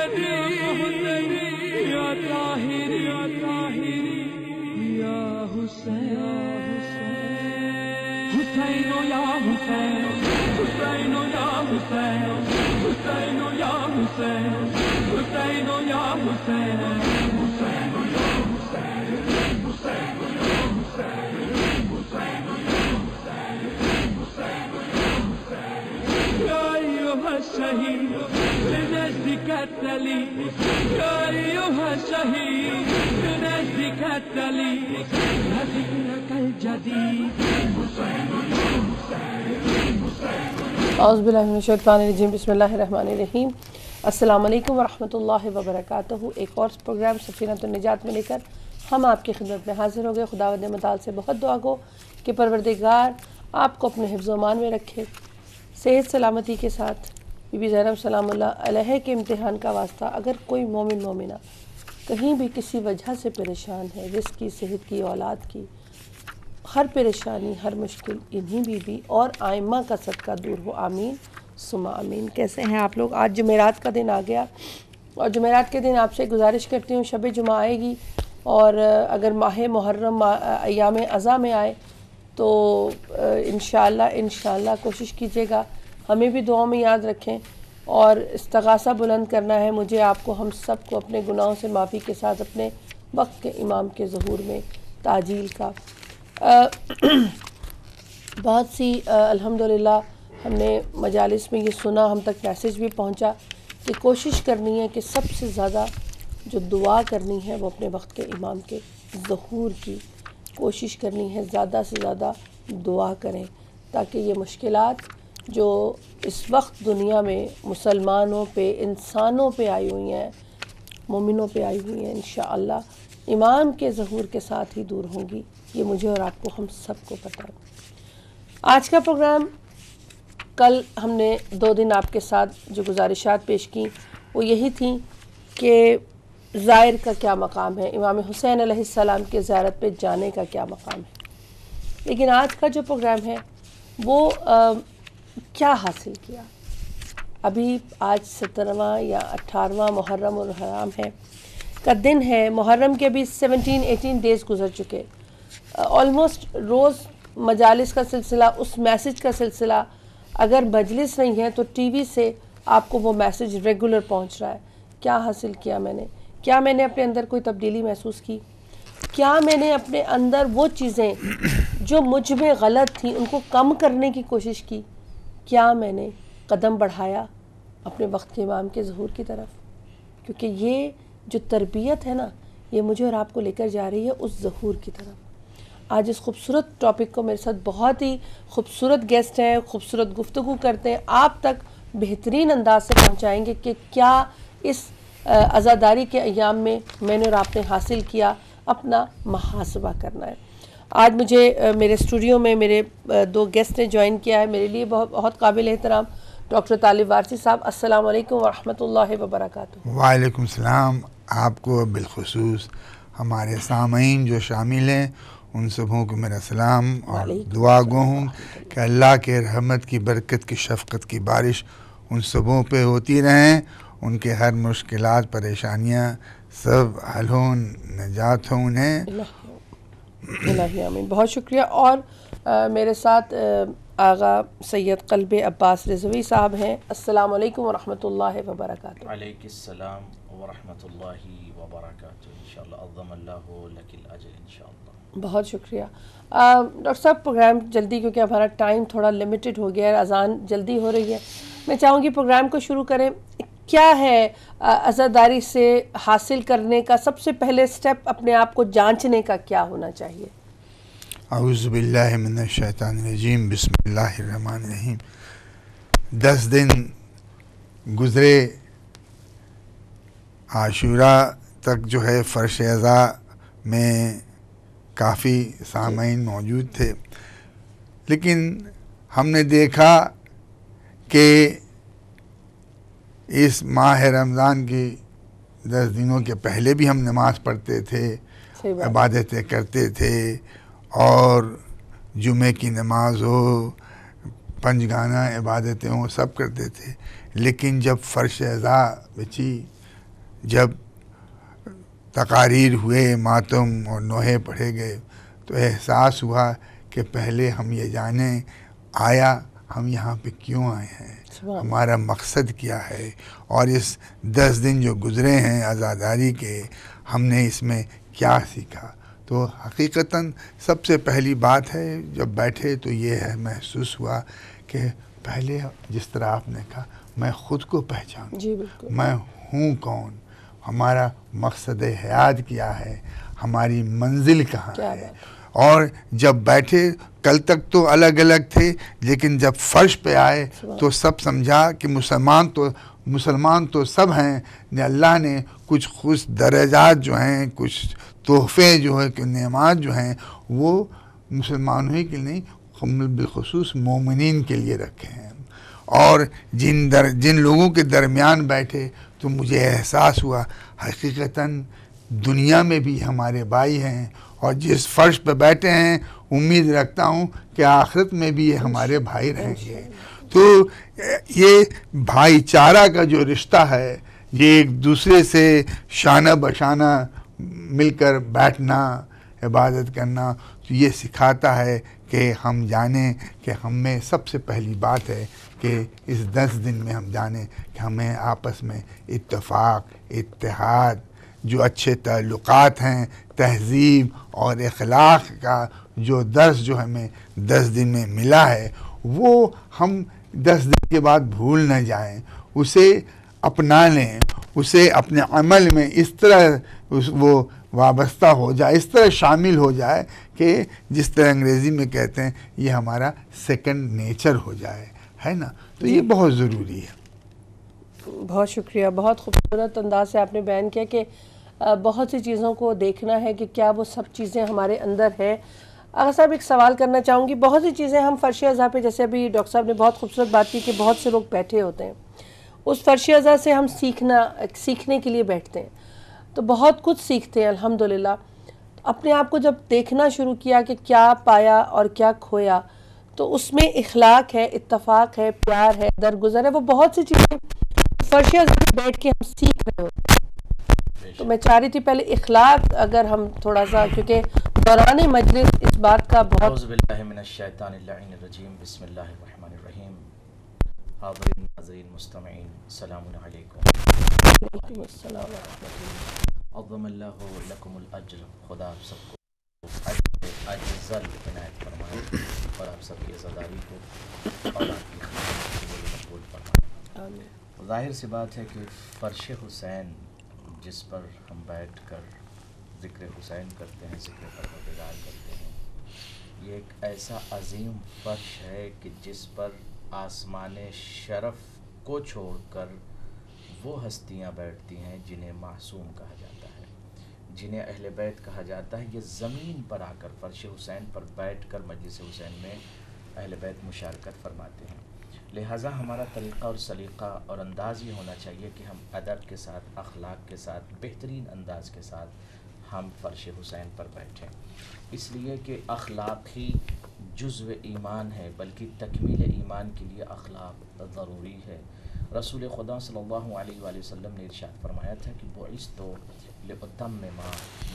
یا طاہری یا حسین حسین یا حسین حسین یا حسین حسین یا حسین حسین یا حسین حسین یا حسین حسین یا حسین الشهيد لنجدك التلي يا أيها الشهيد لنجدك التلي هديك الجديد اعوذ باللہ من الشیطان الرجیم بسم اللہ الرحمن الرحیم السلام علیکم ورحمۃ اللہ وبرکاتہ۔ ایک اور پروگرام سفینۃ النجات میں لے کر ہم آپ کی خدمت میں حاضر ہو گئے۔ خداوند متعال سے بہت دعا گو کہ پروردگار آپ کو اپنے حفظ و امان میں رکھے، صحت سلامتی کے ساتھ۔ بی بی زینب سلام اللہ علیہ کے امتحان کا واسطہ اگر کوئی مومن مومنہ کہیں بھی کسی وجہ سے پریشان ہے، رزق کی، صحت کی، اولاد کی، ہر پریشانی ہر مشکل انہی بی بی اور آئمہ کا صدقہ دور ہو، آمین ثم آمین۔ کیسے ہیں آپ لوگ؟ آج جمعرات کا دن آ گیا اور جمعرات کے دن آپ سے گزارش کرتی ہوں، شب جمعہ آئے گی اور اگر ماہ محرم ایام عزا میں آئے تو انشاءاللہ کوشش کیجیے گا ہمیں بھی دعاؤں میں یاد رکھیں اور استغاثہ بلند کرنا ہے مجھے، آپ کو، ہم سب کو اپنے گناہوں سے معافی کے ساتھ اپنے وقت کے امام کے ظہور میں تعجیل کا۔ بہت سی الحمدللہ ہم نے مجالس میں یہ سنا، ہم تک میسیج بھی پہنچا کہ کوشش کرنی ہے کہ سب سے زیادہ جو دعا کرنی ہے وہ اپنے وقت کے امام کے ظہور کی کوشش کرنی ہے، زیادہ سے زیادہ دعا کریں تاکہ یہ مشکلات جو اس وقت دنیا میں مسلمانوں پہ، انسانوں پہ آئی ہوئی ہیں، مومنوں پہ آئی ہوئی ہیں، انشاءاللہ امام کے ظہور کے ساتھ ہی دور ہوں گی، یہ مجھے اور آپ کو، ہم سب کو پتہ ہے۔ آج کا پروگرام، کل ہم نے 2 دن آپ کے ساتھ جو گزارشات پیش کی وہ یہی تھیں کہ زائر کا کیا مقام ہے، امام حسین علیہ السلام کے زیارت پہ جانے کا کیا مقام ہے، لیکن آج کا جو پروگرام ہے وہ کیا حاصل کیا۔ ابھی آج 17واں یا 18واں محرم الحرام ہے کا دن ہے، محرم کے بھی 17-18 ڈیز گزر چکے، آلموسٹ روز مجالس کا سلسلہ، اس میسیج کا سلسلہ، اگر مجلس نہیں ہے تو ٹی وی سے آپ کو وہ میسیج ریگولر پہنچ رہا ہے۔ کیا حاصل کیا میں نے؟ کیا میں نے اپنے اندر کوئی تبدیلی محسوس کی؟ کیا میں نے اپنے اندر وہ چیزیں جو مجھ میں غلط تھیں ان کو کم کرنے کی کوشش کی؟ کیا میں نے قدم بڑھایا اپنے وقت کے امام کے ظہور کی طرف؟ کیونکہ یہ جو تربیت ہے نا، یہ مجھے اور آپ کو لے کر جا رہی ہے اس ظہور کی طرف۔ آج اس خوبصورت ٹاپک کو میرے ساتھ بہت ہی خوبصورت گیسٹ ہیں، خوبصورت گفتگو کرتے ہیں، آپ تک بہترین انداز سے پہنچائیں گے کہ کیا اس عزاداری کے ایام میں میں نے اور آپ نے حاصل کیا، اپنا محاسبہ کرنا ہے۔ آج مجھے میرے اسٹوڈیو میں میرے 2 گیسٹ نے جوائن کیا ہے، میرے لیے بہت قابل احترام ڈاکٹر طالب وارثی صاحب، السلام علیکم ورحمۃ اللہ وبرکاتہ۔ وعلیکم السلام، آپ کو بالخصوص ہمارے سامعین جو شامل ہیں ان سبوں کو میرا سلام اور دعا گو ہوں کہ اللہ کے رحمت کی، برکت کی، شفقت کی بارش ان سبوں پہ ہوتی رہیں، ان کے ہر مشکلات، پریشانیاں سب حل ہوں، نجات ہوں انہیں۔ الہی آمین، بہت شکریہ۔ اور میرے ساتھ آغا سید قلب عباس رضوی صاحب ہیں، السلام علیکم ورحمۃ اللہ وبرکاتہ۔ علیکم السلام ورحمۃ اللہ وبرکاتہ، انشاءاللہ عظم اللہ لک الاجر انشاءاللہ۔ بہت شکریہ ڈاکٹر صاحب۔ پروگرام جلدی، کیونکہ ہمارا ٹائم تھوڑا لمیٹڈ ہو گیا ہے، اذان جلدی ہو رہی ہے، میں چاہوں گی پروگرام کو شروع کریں۔ کیا ہے عزاداری سے حاصل کرنے کا سب سے پہلے سٹیپ، اپنے آپ کو جانچنے کا کیا ہونا چاہیے؟ اعوذ باللہ من الشیطان الرجیم، بسم اللہ الرحمن الرحیم۔ 10 دن گزرے، عاشورہ تک جو ہے فرش عزا میں کافی سامعین موجود تھے، لیکن ہم نے دیکھا کہ اس ماہ رمضان کی 10 دنوں کے پہلے بھی ہم نماز پڑھتے تھے، عبادتیں کرتے تھے، اور جمعے کی نماز ہو، پنجگانہ عبادتیں ہوں، سب کرتے تھے، لیکن جب فرش عزا بچی جب تقاریر ہوئے، ماتم اور نوحے پڑھے گئے تو احساس ہوا کہ پہلے ہم یہ جانیں آیا ہم یہاں پہ کیوں آئے ہیں، ہمارا مقصد کیا ہے، اور اس 10 دن جو گزرے ہیں عزاداری کے ہم نے اس میں کیا سیکھا۔ تو حقیقتاً سب سے پہلی بات ہے جب بیٹھے تو یہ ہے محسوس ہوا کہ پہلے جس طرح آپ نے کہا میں خود کو پہچانوں، جی بالکل، میں ہوں کون، ہمارا مقصد حیات کیا ہے، ہماری منزل کہاں ہے۔ اور جب بیٹھے کل تک تو الگ الگ تھے، لیکن جب فرش پہ آئے تو سب سمجھا کہ مسلمان تو سب ہیں، اللہ نے کچھ خوش درجات جو ہیں، کچھ تحفے جو ہے، کہ نعمات جو ہیں وہ مسلمانوں ہی کے نہیں بالخصوص مومنین کے لیے رکھے ہیں۔ اور جن لوگوں کے درمیان بیٹھے تو مجھے احساس ہوا حقیقتاً دنیا میں بھی ہمارے بھائی ہیں، اور جس فرش پہ بیٹھے ہیں امید رکھتا ہوں کہ آخرت میں بھی یہ ہمارے بھائی رہیں گے۔ تو یہ بھائی چارہ کا جو رشتہ ہے، یہ ایک دوسرے سے شانہ بشانہ مل کر بیٹھنا، عبادت کرنا، تو یہ سکھاتا ہے کہ ہم جانیں کہ ہم میں سب سے پہلی بات ہے کہ اس 10 دن میں ہم جانیں کہ ہمیں آپس میں اتفاق، اتحاد، جو اچھے تعلقات ہیں، تہذیب اور اخلاق کا جو درس جو ہمیں 10 دن میں ملا ہے وہ ہم 10 دن کے بعد بھول نہ جائیں، اسے اپنا لیں، اسے اپنے عمل میں اس طرح وہ وابستہ ہو جائے، اس طرح شامل ہو جائے کہ جس طرح انگریزی میں کہتے ہیں یہ ہمارا سیکنڈ نیچر ہو جائے، ہے نا۔ تو یہ بہت ضروری ہے۔ بہت شکریہ، بہت خوبصورت انداز سے آپ نے بیان کیا کہ بہت سی چیزوں کو دیکھنا ہے کہ کیا وہ سب چیزیں ہمارے اندر ہے۔ آغا صاحب ایک سوال کرنا چاہوں گی، بہت سی چیزیں ہم فرش اعضاء پہ، جیسے ابھی ڈاکٹر صاحب نے بہت خوبصورت بات کی کہ بہت سے لوگ بیٹھے ہوتے ہیں، اس فرش اعضاء سے ہم سیکھنے کے لیے بیٹھتے ہیں تو بہت کچھ سیکھتے ہیں الحمدللہ۔ اپنے آپ کو جب دیکھنا شروع کیا کہ کیا پایا اور کیا کھویا، تو اس میں اخلاق ہے، اتفاق ہے، پیار ہے، درگزر ہے، وہ بہت سی چیزیں فرش اعضاء پہ بیٹھ کے ہم سیکھ رہے ہوتے ہیں۔ تو میں چاہ رہی تھی پہلے اخلاق اگر ہم تھوڑا سا، کیونکہ دوران مجلس اس بات کا بہت اعوذ باللہ من الشیطان اللعین الرجیم، بسم اللہ الرحمن الرحیم۔ حاضرین ناظرین مستمعین، السلام علیکم۔ وعلیکم السلام ورحمۃ اللہ۔ عظم اللہ لکم الاجر، خدا آپ سب کو اجزل عنایت فرمائے اور آپ سب کی عزاداری کو اور آپ کی خدمت کے لیے مقبول فرمائے۔ آمین۔ ظاہر سی بات ہے کہ فرش حسین جس پر ہم بیٹھ کر ذکر حسین کرتے ہیں، ذکر پروردگار کرتے ہیں، یہ ایک ایسا عظیم فرش ہے کہ جس پر آسمان شرف کو چھوڑ کر وہ ہستیاں بیٹھتی ہیں جنہیں معصوم کہا جاتا ہے، جنہیں اہل بیت کہا جاتا ہے۔ یہ زمین پر آ کر فرش حسین پر بیٹھ کر مجلس حسین میں اہل بیت مشارکت فرماتے ہیں۔ لہٰذا ہمارا طریقہ اور سلیقہ اور انداز یہ ہونا چاہیے کہ ہم ادب کے ساتھ، اخلاق کے ساتھ، بہترین انداز کے ساتھ ہم فرش حسین پر بیٹھیں، اس لیے کہ اخلاق ہی جزو ایمان ہے، بلکہ تکمیل ایمان کے لیے اخلاق ضروری ہے۔ رسول خدا صلی اللہ علیہ وآلہ وسلم نے ارشاد فرمایا تھا کہ بعثت لأتمم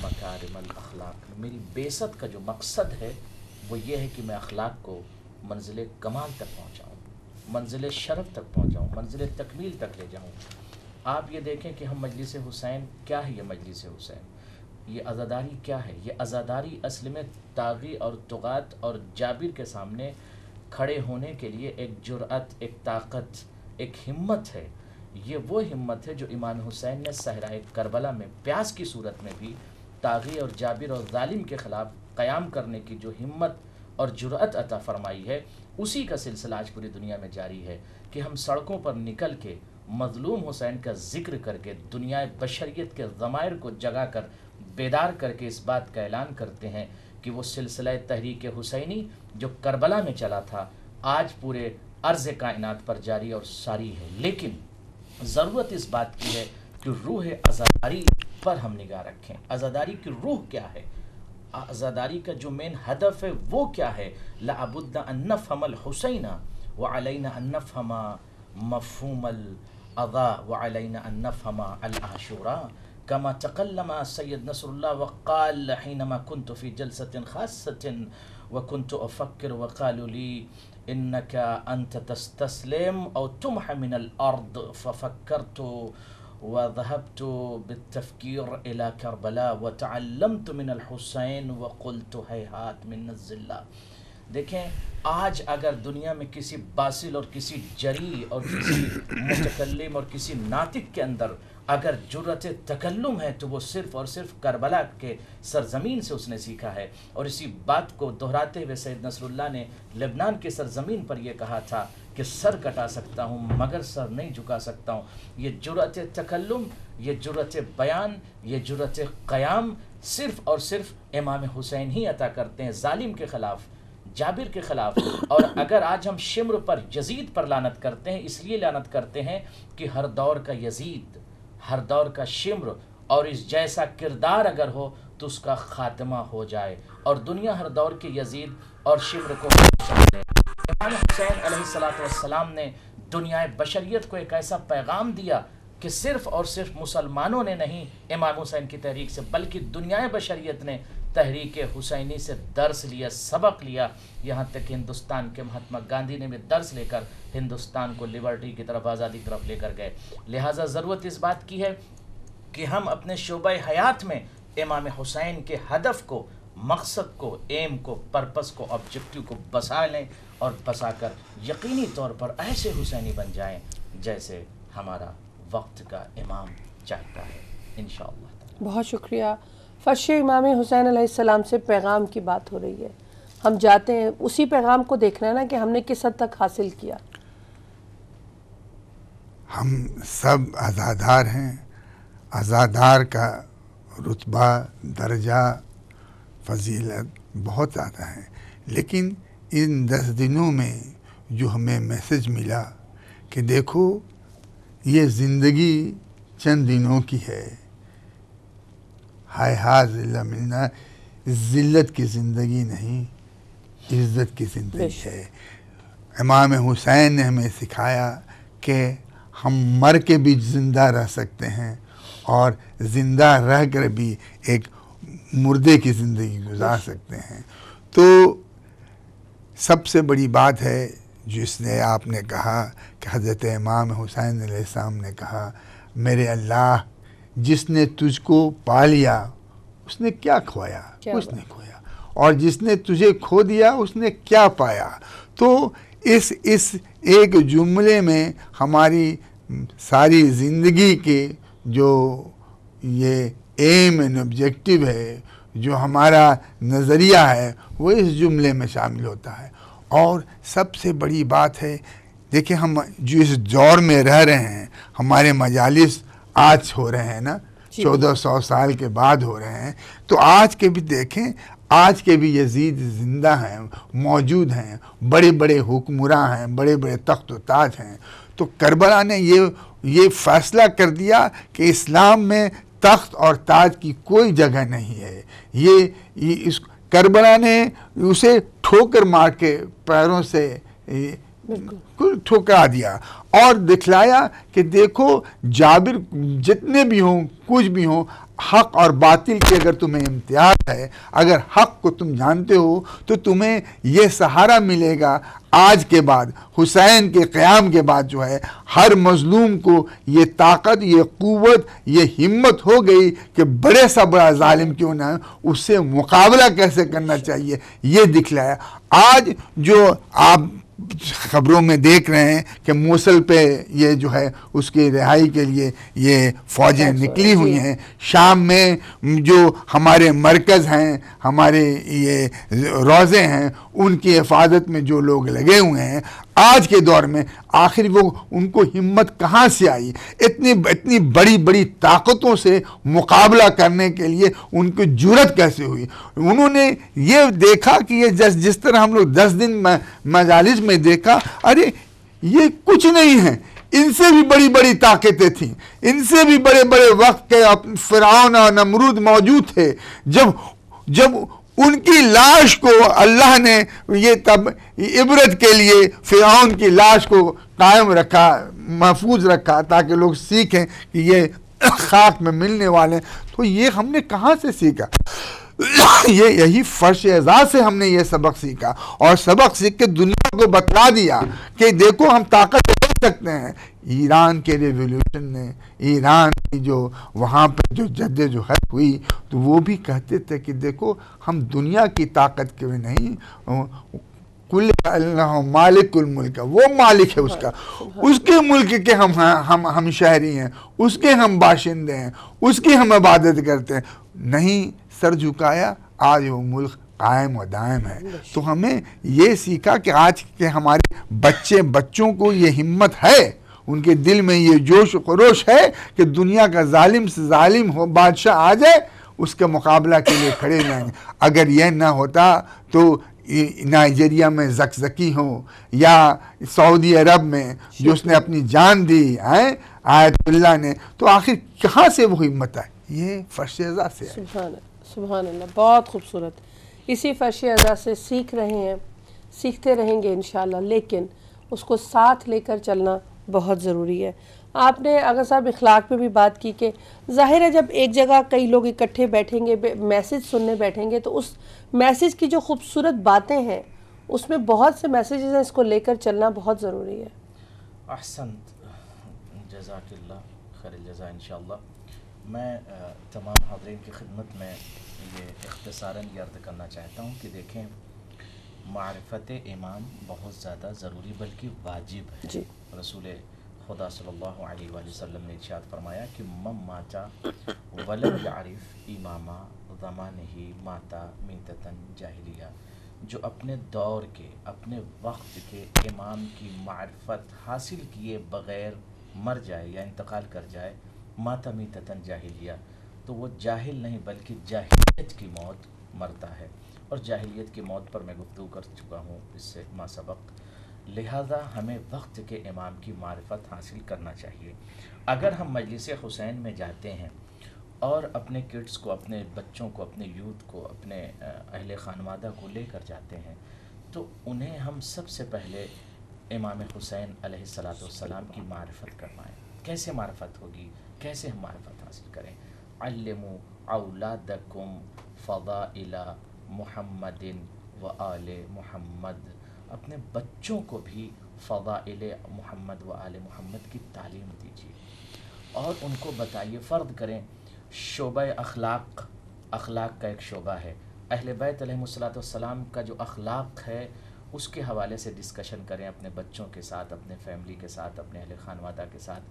مکارم الاخلاق، میری بعثت کا جو مقصد ہے وہ یہ ہے کہ میں اخلاق کو منزل کمال تک پہنچاؤں، منزل شرف تک پہنچاؤں، منزل تکمیل تک لے جاؤں۔ آپ یہ دیکھیں کہ ہم مجلس حسین، کیا ہے یہ مجلس حسین؟ یہ عزاداری کیا ہے؟ یہ عزاداری اصل میں طاغی اور طغات اور جابر کے سامنے کھڑے ہونے کے لیے ایک جرأت، ایک طاقت، ایک ہمت ہے۔ یہ وہ ہمت ہے جو امام حسین نے صحرائے کربلا میں پیاس کی صورت میں بھی طاغی اور جابر اور ظالم کے خلاف قیام کرنے کی جو ہمت اور جرأت عطا فرمائی ہے، اسی کا سلسلہ آج پوری دنیا میں جاری ہے کہ ہم سڑکوں پر نکل کے مظلوم حسین کا ذکر کر کے دنیا بشریت کے ضمائر کو جگا کر بیدار کر کے اس بات کا اعلان کرتے ہیں کہ وہ سلسلہ تحریک حسینی جو کربلا میں چلا تھا آج پورے عرض کائنات پر جاری اور ساری ہے۔ لیکن ضرورت اس بات کی ہے کہ روح عزاداری پر ہم نگاہ رکھیں۔ عزاداری کی روح کیا ہے؟ عزاداری کا جو مین ہدف ہے وہ کیا ہے؟ لابد ان نفهم الحسین وعلینا ان نفهم مفہوم اضا وعلینا ان نفهم العاشورا كما تكلم السيد نصر الله وقال حينما كنت في جلسة خاصة وكنت أفكر وقالوا لي إنك أنت تستسلم أو تمحى من الأرض، ففكرت وذهبت بالتفكير إلى كربلاء وتعلمت من الحسين وقلت هيهات من الذلة. دیکھیں آج اگر دنیا میں کسی باصل اور کسی جری اور کسی متکلم اور کسی ناطق کے اندر اگر جرأت تکلم ہے تو وہ صرف اور صرف کربلا کے سرزمین سے اس نے سیکھا ہے. اور اسی بات کو دہراتے ہوئے سید نصر اللہ نے لبنان کے سرزمین پر یہ کہا تھا کہ سر کٹا سکتا ہوں مگر سر نہیں جھکا سکتا ہوں. یہ جرأت تکلم، یہ جرأت بیان، یہ جرأت قیام صرف اور صرف امام حسین ہی عطا کرتے ہیں، ظالم کے خلاف، جابر کے خلاف. اور اگر آج ہم شمر پر، یزید پر لعنت کرتے ہیں، اس لیے لعنت کرتے ہیں کہ ہر دور کا یزید، ہر دور کا شمر اور اس جیسا کردار اگر ہو تو اس کا خاتمہ ہو جائے، اور دنیا ہر دور کے یزید اور شمر کو چاہتے ہیں. امام حسین علیہ السلام نے دنیا بشریت کو ایک ایسا پیغام دیا کہ صرف اور صرف مسلمانوں نے نہیں امام حسین کی تحریک سے بلکہ دنیا بشریت نے تحریک حسینی سے درس لیا، سبق لیا. یہاں تک کہ ہندوستان کے مہاتما گاندھی نے بھی درس لے کر ہندوستان کو لبرٹی کی طرف، آزادی کی طرف لے کر گئے. لہٰذا ضرورت اس بات کی ہے کہ ہم اپنے شعبہ حیات میں امام حسین کے ہدف کو، مقصد کو، ایم کو، پرپس کو، آبجیکٹیو کو بسا لیں اور بسا کر یقینی طور پر ایسے حسینی بن جائیں جیسے ہمارا وقت کا امام چاہتا ہے انشاءاللہ. بہت شکریہ. فرش امام حسین علیہ السلام سے پیغام کی بات ہو رہی ہے، ہم جاتے ہیں اسی پیغام کو دیکھنا ہے نا کہ ہم نے کس حد تک حاصل کیا. ہم سب عزادار ہیں، عزادار کا رتبہ، درجہ، فضیلت بہت زیادہ ہے، لیکن ان 10 دنوں میں جو ہمیں میسج ملا کہ دیکھو یہ زندگی چند دنوں کی ہے، ہائے ہا ذلہ ملنا، ذلت کی زندگی نہیں، عزت کی زندگی ہے. امام حسین نے ہمیں سکھایا کہ ہم مر کے بھی زندہ رہ سکتے ہیں اور زندہ رہ کر بھی ایک مردے کی زندگی گزار سکتے ہیں. تو سب سے بڑی بات ہے جس نے آپ نے کہا کہ حضرت امام حسین علیہ السلام نے کہا میرے اللہ جس نے تجھ کو پا لیا اس نے کیا کھویا؟ کچھ نہیں کھویا. اور جس نے تجھے کھو دیا اس نے کیا پایا؟ تو اس ایک جملے میں ہماری ساری زندگی کے جو یہ ایم اینڈ آبجیکٹیو ہے، جو ہمارا نظریہ ہے، وہ اس جملے میں شامل ہوتا ہے. اور سب سے بڑی بات ہے، دیکھیں ہم جو اس دور میں رہ رہے ہیں، ہمارے مجالس آج ہو رہے ہیں نا، 1400 سال کے بعد ہو رہے ہیں، تو آج کے بھی دیکھیں، آج کے بھی یزید زندہ ہیں، موجود ہیں، بڑے بڑے حکمراں ہیں، بڑے بڑے تخت و تاج ہیں. تو کربلا نے یہ فیصلہ کر دیا کہ اسلام میں تخت اور تاج کی کوئی جگہ نہیں ہے. یہ اس کربلا نے اسے ٹھوکر مار کے پیروں سے ٹھکرا دیا اور دکھلایا کہ دیکھو جابر جتنے بھی ہوں، کچھ بھی ہوں، حق اور باطل کے اگر تمہیں امتیاز ہے، اگر حق کو تم جانتے ہو تو تمہیں یہ سہارا ملے گا. آج کے بعد، حسین کے قیام کے بعد جو ہے، ہر مظلوم کو یہ طاقت، یہ قوت، یہ ہمت ہو گئی کہ بڑے سا بڑا ظالم کیوں نہ اس سے مقابلہ کیسے کرنا چاہیے، یہ دکھلایا. آج جو آپ خبروں میں دیکھ رہے ہیں کہ موصل پہ یہ جو ہے اس کی رہائی کے لیے یہ فوجیں نکلی ہوئی ہیں، شام میں جو ہمارے مرکز ہیں، ہمارے یہ روضے ہیں، ان کی حفاظت میں جو لوگ لگے ہوئے ہیں، آج کے دور میں آخر وہ ان کو ہمت کہاں سے آئی؟ اتنی بڑی بڑی طاقتوں سے مقابلہ کرنے کے لیے ان کی جرأت کیسے ہوئی؟ انہوں نے یہ دیکھا کہ یہ جس طرح ہم لوگ 10 دن مجالس میں دیکھا، ارے یہ کچھ نہیں ہے، ان سے بھی بڑی بڑی طاقتیں تھیں، ان سے بھی بڑے بڑے وقت کے فرعون اور نمرود موجود تھے. جب ان کی لاش کو اللہ نے یہ تب عبرت کے لیے فرعون کی لاش کو قائم رکھا، محفوظ رکھا، تاکہ لوگ سیکھیں کہ یہ خاک میں ملنے والے ہیں. تو یہ ہم نے کہاں سے سیکھا؟ یہی فرش اعزاز سے ہم نے یہ سبق سیکھا، اور سبق سیکھ کے دنیا کو بتلا دیا کہ دیکھو ہم طاقت دے سکتے ہیں. ایران کے ریولیوشن نے، ایران کی جو وہاں پہ جو جدوجہد ہوئی، تو وہ بھی کہتے تھے کہ دیکھو ہم دنیا کی طاقت کے نہیں، کل اللہ مالک الملک، وہ مالک ہے اس کے ملک کے ہم شہری ہیں، اس کے ہم باشندے ہیں، اس کی ہم عبادت کرتے ہیں. نہیں سر جھکایا، آج وہ ملک قائم و دائم ہے. تو ہمیں یہ سیکھا کہ آج کے ہمارے بچوں کو یہ ہمت ہے، ان کے دل میں یہ جوش و خروش ہے کہ دنیا کا ظالم سے ظالم ہو بادشاہ آ جائے، اس کے مقابلہ کے لیے کھڑے جائیں گے. اگر یہ نہ ہوتا تو نائجیریا میں زکزکی ہو، یا سعودی عرب میں جو اس نے اپنی جان دی آیت اللہ نے، تو آخر کہاں سے وہ ہمت آئی؟ یہ فرش اعزاز سے ہے. سبحان اللہ، بہت خوبصورت. اسی فرش اعزاز سے سیکھ رہے ہیں، سیکھتے رہیں گے انشاءاللہ، لیکن اس کو ساتھ لے کر چلنا بہت ضروری ہے. آپ نے اگر صاحب اخلاق پہ بھی بات کی کہ ظاہر ہے جب ایک جگہ کئی لوگ اکٹھے بیٹھیں گے، میسیج سننے بیٹھیں گے، تو اس میسیج کی جو خوبصورت باتیں ہیں اس میں بہت سے میسیجز ہیں، اس کو لے کر چلنا بہت ضروری ہے. احسنت، جزاک اللہ خیر الجزا. انشاءاللہ میں تمام حاضرین کی خدمت میں یہ اختصاراً یہ عرض کرنا چاہتا ہوں کہ دیکھیں، معرفت امام بہت زیادہ ضروری بلکہ واجب ہے. جی. رسول خدا صلی اللہ علیہ وآلہ وسلم نے ارشاد فرمایا کہ من ماتا ولم یعرف اماما زمانہ ماتا میتۃ جاہلیہ. جو اپنے دور کے، اپنے وقت کے امام کی معرفت حاصل کیے بغیر مر جائے یا انتقال کر جائے، ماتا میتۃ جاہلیہ، تو وہ جاہل نہیں بلکہ جاہلیت کی موت مرتا ہے. اور جاہلیت کی موت پر میں گفتگو کر چکا ہوں اس سے ما سبق. لہذا ہمیں وقت کے امام کی معرفت حاصل کرنا چاہیے. اگر ہم مجلس حسین میں جاتے ہیں اور اپنے کڈس کو، اپنے بچوں کو، اپنے یوتھ کو، اپنے اہل خانوادہ کو لے کر جاتے ہیں، تو انہیں ہم سب سے پہلے امام حسین علیہ السلام کی معرفت کروائیں. کیسے معرفت ہوگی؟ کیسے ہم معرفت حاصل کریں؟ علموا اولادکم فضائل محمد و آل محمد. اپنے بچوں کو بھی فضائل محمد و آل محمد کی تعلیم دیجیے اور ان کو بتائیے. فرض کریں شعبہ اخلاق کا ایک شعبہ ہے، اہل بیت علیہ السلام کا جو اخلاق ہے اس کے حوالے سے ڈسکشن کریں اپنے بچوں کے ساتھ، اپنے فیملی کے ساتھ، اپنے اہل خانوادہ کے ساتھ.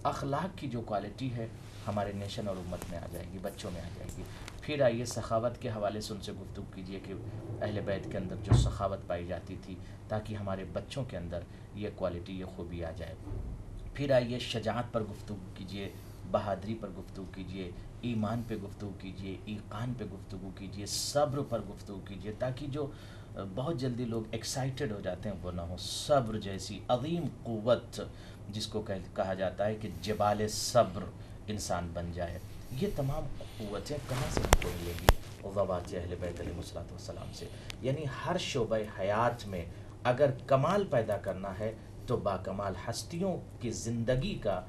اخلاق کی جو کوالٹی ہے ہمارے نیشن اور امت میں آ جائے گی، بچوں میں آ جائے گی. پھر آئیے سخاوت کے حوالے سے ان سے گفتگو کیجیے کہ اہل بیت کے اندر جو سخاوت پائی جاتی تھی، تاکہ ہمارے بچوں کے اندر یہ کوالٹی، یہ خوبی آ جائے. پھر آئیے شجاعت پر گفتگو کیجیے، بہادری پر گفتگو کیجیے، ایمان پہ گفتگو کیجیے، ایقان پہ گفتگو کیجیے، صبر پر گفتگو کیجیے، تاکہ جو بہت جلدی لوگ ایکسائٹڈ ہو جاتے ہیں وہ نہ ہو. صبر جیسی عظیم قوت جس کو کہا جاتا ہے کہ جبال صبر انسان بن جائے. یہ تمام قوتیں کہاں سے ہم کو ملے گی؟ غوات اہل بیت علیہ السلام سے. یعنی ہر شعبہ حیات میں اگر کمال پیدا کرنا ہے تو باکمال ہستیوں کی زندگی کا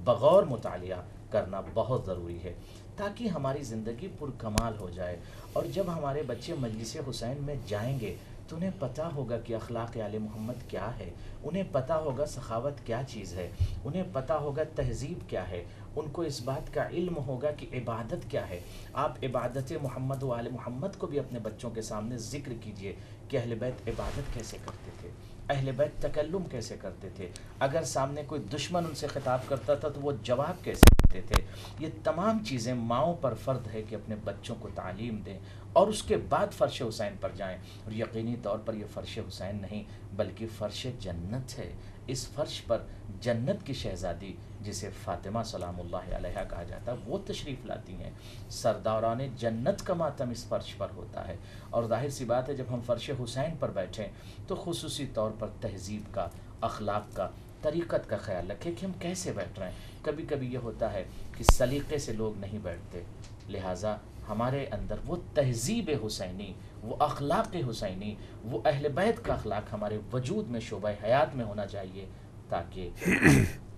بغور مطالعہ کرنا بہت ضروری ہے، تاکہ ہماری زندگی پرکمال ہو جائے. اور جب ہمارے بچے مجلس حسین میں جائیں گے تو انہیں پتہ ہوگا کہ اخلاق آل محمد کیا ہے، انہیں پتہ ہوگا سخاوت کیا چیز ہے، انہیں پتہ ہوگا تہذیب کیا ہے، ان کو اس بات کا علم ہوگا کہ عبادت کیا ہے. آپ عبادت محمد و آل محمد کو بھی اپنے بچوں کے سامنے ذکر کیجئے کہ اہل بیت عبادت کیسے کرتے تھے، اہل بیت تکلم کیسے کرتے تھے، اگر سامنے کوئی دشمن ان سے خطاب کرتا تھا تو وہ جواب کیسے دیتے تھے. یہ تمام چیزیں ماؤں پر فرض ہے کہ اپنے بچوں کو تعلیم دیں اور اس کے بعد فرش حسین پر جائیں. اور یقینی طور پر یہ فرش حسین نہیں بلکہ فرش جنت ہے. اس فرش پر جنت کی شہزادی جسے فاطمہ سلام اللہ علیہا کہا جاتا ہے وہ تشریف لاتی ہیں. سرداران جنت کا ماتم اس فرش پر ہوتا ہے. اور ظاہر سی بات ہے جب ہم فرش حسین پر بیٹھیں تو خصوصی طور پر تہذیب کا، اخلاق کا، طریقت کا خیال رکھیں کہ ہم کیسے بیٹھ رہے ہیں. کبھی کبھی یہ ہوتا ہے کہ سلیقے سے لوگ نہیں بیٹھتے، لہٰذا ہمارے اندر وہ تہذیب حسینی، وہ اخلاق حسینی، وہ اہل بیت کا اخلاق ہمارے وجود میں، شعبہ حیات میں ہونا چاہیے. تاکہ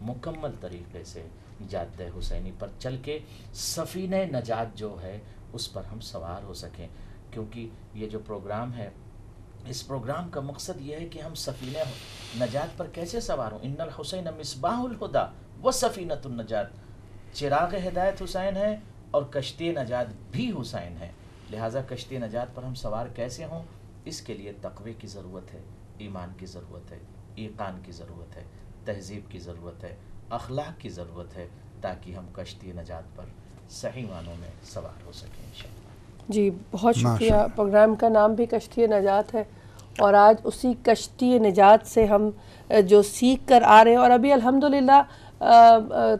مکمل طریقے سے جادہ حسینی پر چل کے سفینہ نجات جو ہے اس پر ہم سوار ہو سکیں. کیونکہ یہ جو پروگرام ہے، اس پروگرام کا مقصد یہ ہے کہ ہم سفینہ نجات پر کیسے سوار ہوں. ان الحسین مصباح الہدی و سفینۃ النجات، چراغ ہدایت حسین ہے اور کشتی نجات بھی حسین ہے. لہٰذا کشتی نجات پر ہم سوار کیسے ہوں، اس کے لیے تقوی کی ضرورت ہے، ایمان کی ضرورت ہے، ایقان کی ضرورت ہے، تہذیب کی ضرورت ہے، اخلاق کی ضرورت ہے، تاکہ ہم کشتی نجات پر صحیح معنوں میں سوار ہو سکیں انشاءاللہ. جی بہت شکریہ. پروگرام کا نام بھی کشتی نجات ہے، اور آج اسی کشتی نجات سے ہم جو سیکھ کر آ رہے ہیں، اور ابھی الحمدللہ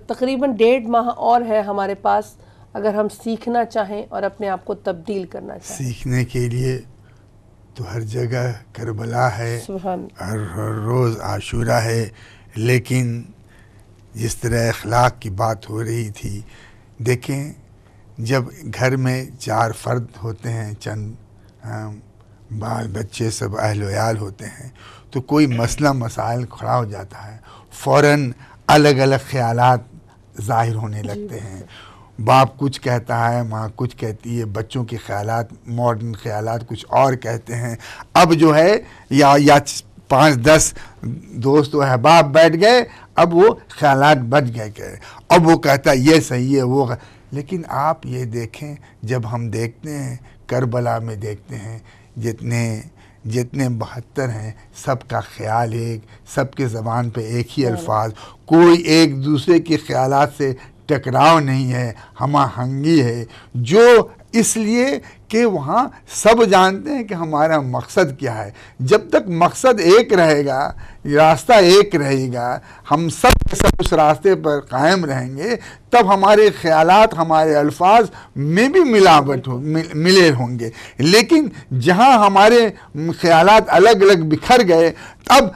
تقریباً 1.5 ماہ اور ہے ہمارے پاس، اگر ہم سیکھنا چاہیں اور اپنے آپ کو تبدیل کرنا چاہیں. سیکھنے کے لیے تو ہر جگہ کربلا ہے، ہر روز عاشورہ ہے، لیکن جس طرح اخلاق کی بات ہو رہی تھی، دیکھیں جب گھر میں 4 فرد ہوتے ہیں، چند بال بچے سب اہل و عیال ہوتے ہیں، تو کوئی مسئلہ مسائل کھڑا ہو جاتا ہے، فوراً الگ الگ خیالات ظاہر ہونے لگتے ہیں. باپ کچھ کہتا ہے، ماں کچھ کہتی ہے، بچوں کے خیالات، ماڈرن خیالات کچھ اور کہتے ہیں. اب جو ہے یا 5-10 دوست و احباب بیٹھ گئے، اب وہ خیالات بچ گئے کہ اب وہ کہتا ہے یہ صحیح ہے وہ لیکن آپ یہ دیکھیں، جب ہم دیکھتے ہیں کربلا میں دیکھتے ہیں جتنے 72 ہیں، سب کا خیال ایک، سب کے زبان پہ ایک ہی الفاظ، کوئی ایک دوسرے کے خیالات سے ٹکراؤ نہیں ہے، ہم آہنگی ہے. جو اس لیے کہ وہاں سب جانتے ہیں کہ ہمارا مقصد کیا ہے. جب تک مقصد ایک رہے گا، راستہ ایک رہے گا، ہم سب اس راستے پر قائم رہیں گے، تب ہمارے خیالات، ہمارے الفاظ میں بھی ملاوٹ ملے ہوں گے. لیکن جہاں ہمارے خیالات الگ الگ بکھر گئے، اب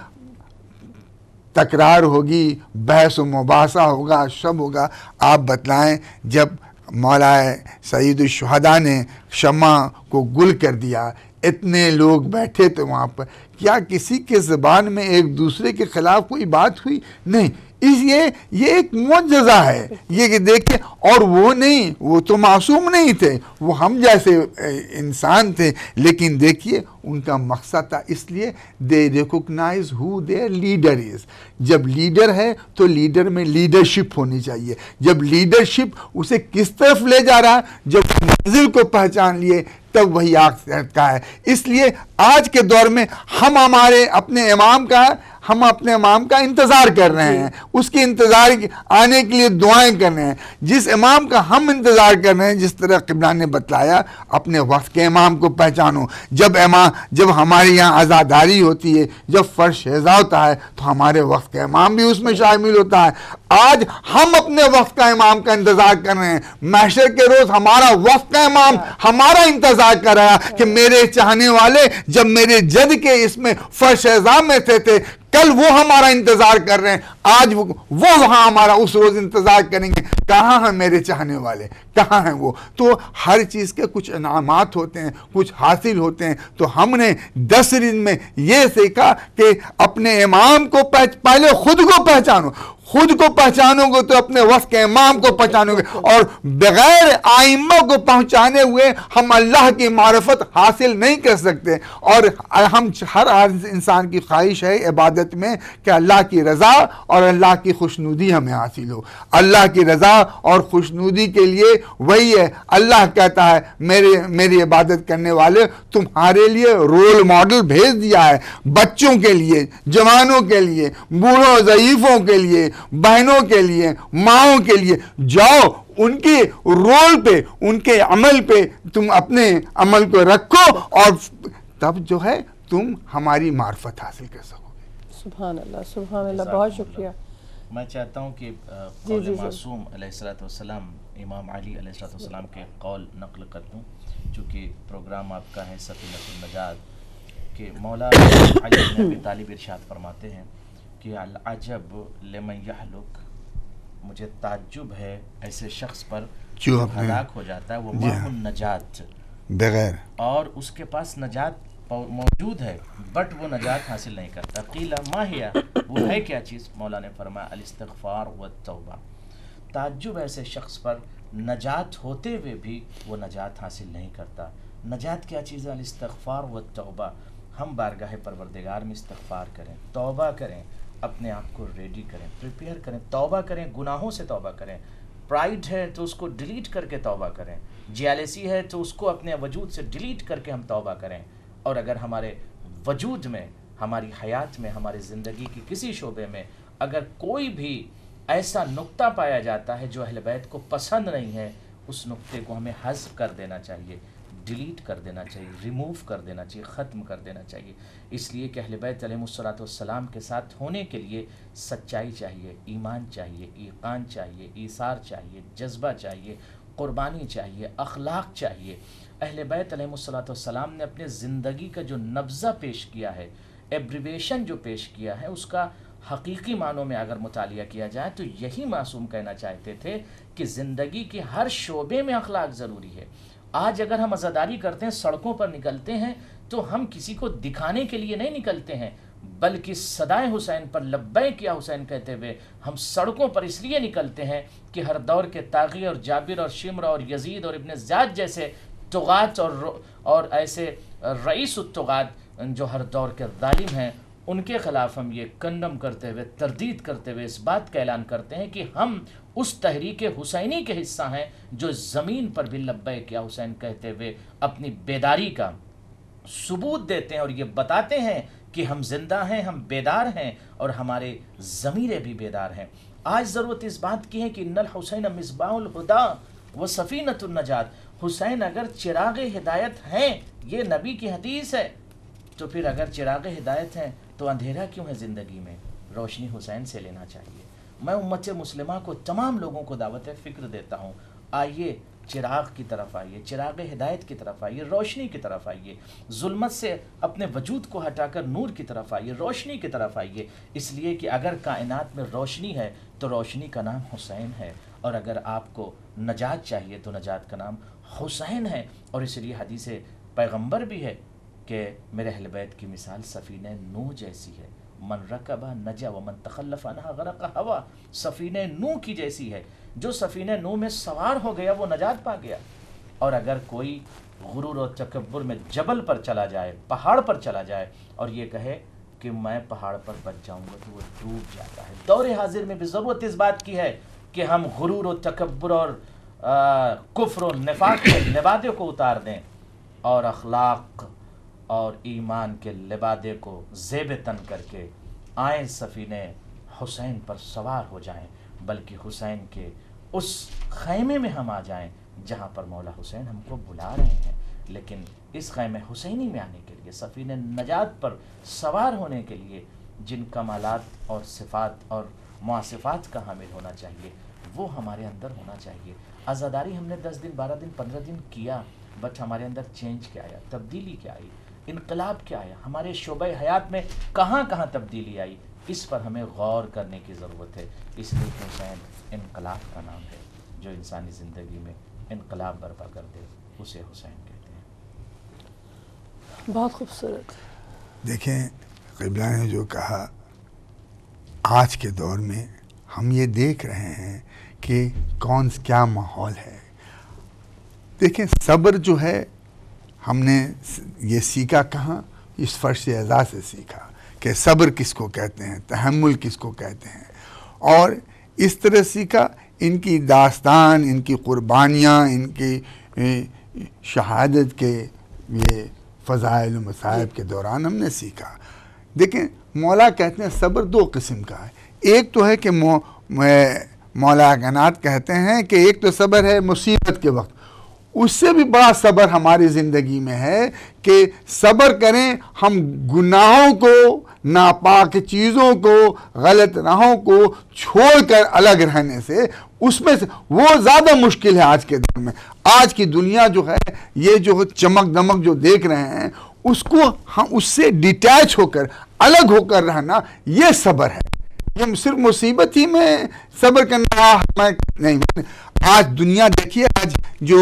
تکرار ہوگی، بحث و مباحثہ ہوگا، سب ہوگا. آپ بتلائیں جب مولا سید الشہداء نے شمع کو گل کر دیا، اتنے لوگ بیٹھے تھے وہاں پر، کیا کسی کے زبان میں ایک دوسرے کے خلاف کوئی بات ہوئی؟ نہیں. اس یہ ایک معجزہ ہے یہ کہ دیکھیں. اور وہ نہیں، وہ تو معصوم نہیں تھے، وہ ہم جیسے انسان تھے، لیکن دیکھیے ان کا مقصد تھا. اس لیے they recognize who their leader is. جب لیڈر ہے تو لیڈر میں لیڈرشپ ہونی چاہیے. جب لیڈرشپ اسے کس طرف لے جا رہا ہے، جب منزل کو پہچان لیے، تب وہی آگ کا ہے. اس لیے آج کے دور میں ہم اپنے امام کا انتظار کر رہے ہیں، اس کے انتظار آنے کے لیے دعائیں کر رہے ہیں. جس امام کا ہم انتظار کر رہے ہیں، جس طرح قبلہ نے بتلایا، اپنے وقت کے امام کو پہچانو. جب ہمارے یہاں عزاداری ہوتی ہے، جب فرش ہیضا ہوتا ہے، تو ہمارے وقت کا امام بھی اس میں شامل ہوتا ہے. آج ہم اپنے وقت کا امام کا انتظار کر رہے ہیں. محشر کے روز ہمارا وقت کا امام ہمارا انتظار کر رہا ہے کہ میرے چاہنے والے جب میرے جد کے اس میں فرش ہیضا میں تھے، کل وہ ہمارا انتظار کر رہے ہیں. آج وہ وہاں ہمارا اس روز انتظار کریں گے. کہاں ہیں میرے چاہنے والے، کہاں ہیں وہ؟ تو ہر چیز کے کچھ انعامات ہوتے ہیں، کچھ حاصل ہوتے ہیں. تو ہم نے 10 دن میں یہ سیکھا کہ اپنے امام کو پہلے خود کو پہچانو. خود کو پہچانو گے تو اپنے وقت کے امام کو پہچانو گے، اور بغیر آئمہ کو پہنچانے ہوئے ہم اللہ کی معرفت حاصل نہیں کر سکتے. اور ہر انسان کی خواہش ہے عبادت میں کہ اللہ کی رضا اور اللہ کی خوشنودی ہمیں حاصل ہو. اللہ کی رضا اور خوشنودی کے لیے وہی ہے. اللہ کہتا ہے میری عبادت کرنے والے تمہارے لیے رول ماڈل بھیج دیا ہے، بچوں کے لیے، جوانوں کے لیے، بوڑھوں ضعیفوں کے لیے، بہنوں کے لیے، ماؤں کے لیے. جاؤ ان کے رول پہ، ان کے عمل پہ تم اپنے عمل کو رکھو، اور تب جو ہے تم ہماری معرفت حاصل کر سکو گے. سبحان اللہ، سبحان اللہ. بہت شکریہ. میں چاہتا ہوں کہ قول معصوم علیہ السلام، امام علی علیہ السلام کے قول نقل کر دوں، چونکہ پروگرام آپ کا ہے سفینۃ النجات، کہ مولا علی بن ابی طالب ارشاد فرماتے ہیں کہ العجب لمن یہلک، مجھے تعجب ہے ایسے شخص پر جو ہلاک ہو جاتا ہے، وہ ماہ النجات، بغیر اور اس کے پاس نجات موجود ہے بٹ وہ نجات حاصل نہیں کرتا. قیل ما ہی، وہ ہے کیا چیز؟ مولا نے فرمایا الاستغفار والتوبہ. تعجب ایسے شخص پر نجات ہوتے ہوئے بھی وہ نجات حاصل نہیں کرتا. نجات کیا چیز ہے؟ الاستغفار والتوبہ. ہم بارگاہ پروردگار میں استغفار کریں، توبہ کریں، اپنے آپ کو ریڈی کریں، پریپیئر کریں، توبہ کریں، گناہوں سے توبہ کریں. پرائیڈ ہے تو اس کو ڈیلیٹ کر کے توبہ کریں، جیالسی ہے تو اس کو اپنے وجود سے ڈیلیٹ کر کے ہم توبہ کریں. اور اگر ہمارے وجود میں، ہماری حیات میں، ہماری زندگی کی کسی شعبے میں اگر کوئی بھی ایسا نقطہ پایا جاتا ہے جو اہل بیت کو پسند نہیں ہے، اس نقطے کو ہمیں حذف کر دینا چاہیے، ڈیلیٹ کر دینا چاہیے، ریموو کر دینا چاہیے، ختم کر دینا چاہیے. اس لیے کہ اہل بیت علیہم الصلوۃ والسلام کے ساتھ ہونے کے لیے سچائی چاہیے، ایمان چاہیے، ایقان چاہیے، ایثار چاہیے، جذبہ چاہیے، قربانی چاہیے، اخلاق چاہیے. اہل بیت علیہم الصلوۃ والسلام نے اپنے زندگی کا جو نبذہ پیش کیا ہے، ایبریویشن جو پیش کیا ہے، اس کا حقیقی معنوں میں اگر مطالعہ کیا جائے تو یہی معصوم کہنا چاہتے تھے کہ زندگی کے ہر شعبے میں اخلاق ضروری ہے. آج اگر ہم عزاداری کرتے ہیں، سڑکوں پر نکلتے ہیں، تو ہم کسی کو دکھانے کے لیے نہیں نکلتے ہیں، بلکہ صدائے حسین پر لبیک یا حسین کہتے ہوئے ہم سڑکوں پر اس لیے نکلتے ہیں کہ ہر دور کے طاغی اور جابر اور شمر اور یزید اور ابن زیاد جیسے طغات اور ایسے رئیس الطغات جو ہر دور کے ظالم ہیں، ان کے خلاف ہم یہ کنڈم کرتے ہوئے، تردید کرتے ہوئے اس بات کا اعلان کرتے ہیں کہ ہم اس تحریک حسینی کے حصہ ہیں جو زمین پر بھی لبیک یا حسین کہتے ہوئے اپنی بیداری کا ثبوت دیتے ہیں اور یہ بتاتے ہیں کہ ہم زندہ ہیں، ہم بیدار ہیں اور ہمارے ضمیریں بھی بیدار ہیں. آج ضرورت اس بات کی ہے کہ ان الحسین مصباح الہدی و سفینۃ النجات. حسین اگر چراغ ہدایت ہیں، یہ نبی کی حدیث ہے، تو پھر اگر چراغ ہدایت ہیں تو اندھیرا کیوں ہے زندگی میں؟ روشنی حسین سے لینا چاہیے. میں امت مسلمہ کو، تمام لوگوں کو دعوت فکر دیتا ہوں، آئیے چراغ کی طرف آئیے، چراغ ہدایت کی طرف آئیے، روشنی کی طرف آئیے، ظلمت سے اپنے وجود کو ہٹا کر نور کی طرف آئیے، روشنی کی طرف آئیے. اس لیے کہ اگر کائنات میں روشنی ہے تو روشنی کا نام حسین ہے، اور اگر آپ کو نجات چاہیے تو نجات کا نام حسین ہے. اور اس لیے حدیث پیغمبر بھی ہے کہ میرے اہل بیت کی مثال سفینہ نوح جیسی ہے، من رکبہ نجا ومن تخلف عنہا غرق ہوا. سفینہ نوح کی جیسی ہے، جو سفینہ نوح میں سوار ہو گیا وہ نجات پا گیا. اور اگر کوئی غرور و تکبر میں جبل پر چلا جائے، پہاڑ پر چلا جائے اور یہ کہے کہ میں پہاڑ پر بچ جاؤں گا، تو وہ ڈوب جاتا ہے. دور حاضر میں بھی ضرورت اس بات کی ہے کہ ہم غرور و تکبر اور کفر و نفاق کے لبادے کو اتار دیں اور اخلاق اور ایمان کے لبادے کو زیب تن کر کے آئیں سفینہ حسین پر سوار ہو جائیں، بلکہ حسین کے اس خیمے میں ہم آ جائیں جہاں پر مولا حسین ہم کو بلا رہے ہیں. لیکن اس خیمے حسینی میں آنے کے لیے، سفینہ نجات پر سوار ہونے کے لیے جن کمالات اور صفات اور مواصفات کا حامل ہونا چاہیے وہ ہمارے اندر ہونا چاہیے. عزاداری ہم نے 10 دن 12 دن 15 دن کیا، بٹ ہمارے اندر چینج کیا آیا، تبدیلی کیا آئی، انقلاب کیا آیا، ہمارے شعبہ حیات میں کہاں کہاں تبدیلی آئی، اس پر ہمیں غور کرنے کی ضرورت ہے. اس لیے حسین انقلاب کا نام ہے. جو انسانی زندگی میں انقلاب برپا کر دے اسے حسین کہتے ہیں. بہت خوبصورت. دیکھیں قبلہ نے جو کہا، آج کے دور میں ہم یہ دیکھ رہے ہیں کہ کیا ماحول ہے. دیکھیں صبر جو ہے ہم نے یہ سیکھا کہاں؟ اس فرش اعزاز سے سیکھا کہ صبر کس کو کہتے ہیں، تحمل کس کو کہتے ہیں. اور اس طرح سیکھا، ان کی داستان، ان کی قربانیاں، ان کی شہادت کے یہ فضائل و مصائب کے دوران ہم نے سیکھا. دیکھیں مولا کہتے ہیں صبر 2 قسم کا ہے. ایک تو ہے کہ مولا کائنات کہتے ہیں کہ ایک تو صبر ہے مصیبت کے وقت، اس سے بھی بڑا صبر ہماری زندگی میں ہے کہ صبر کریں ہم گناہوں کو، ناپاک چیزوں کو، غلط راہوں کو چھوڑ کر الگ رہنے سے. اس میں سے وہ زیادہ مشکل ہے آج کے دور میں. آج کی دنیا جو ہے، یہ جو چمک دمک جو دیکھ رہے ہیں، اس کو ہم اس سے ڈیٹیچ ہو کر، الگ ہو کر رہنا، یہ صبر ہے. یہ صرف مصیبت ہی میں صبر کرنا نہیں. آج دنیا دیکھیے، آج جو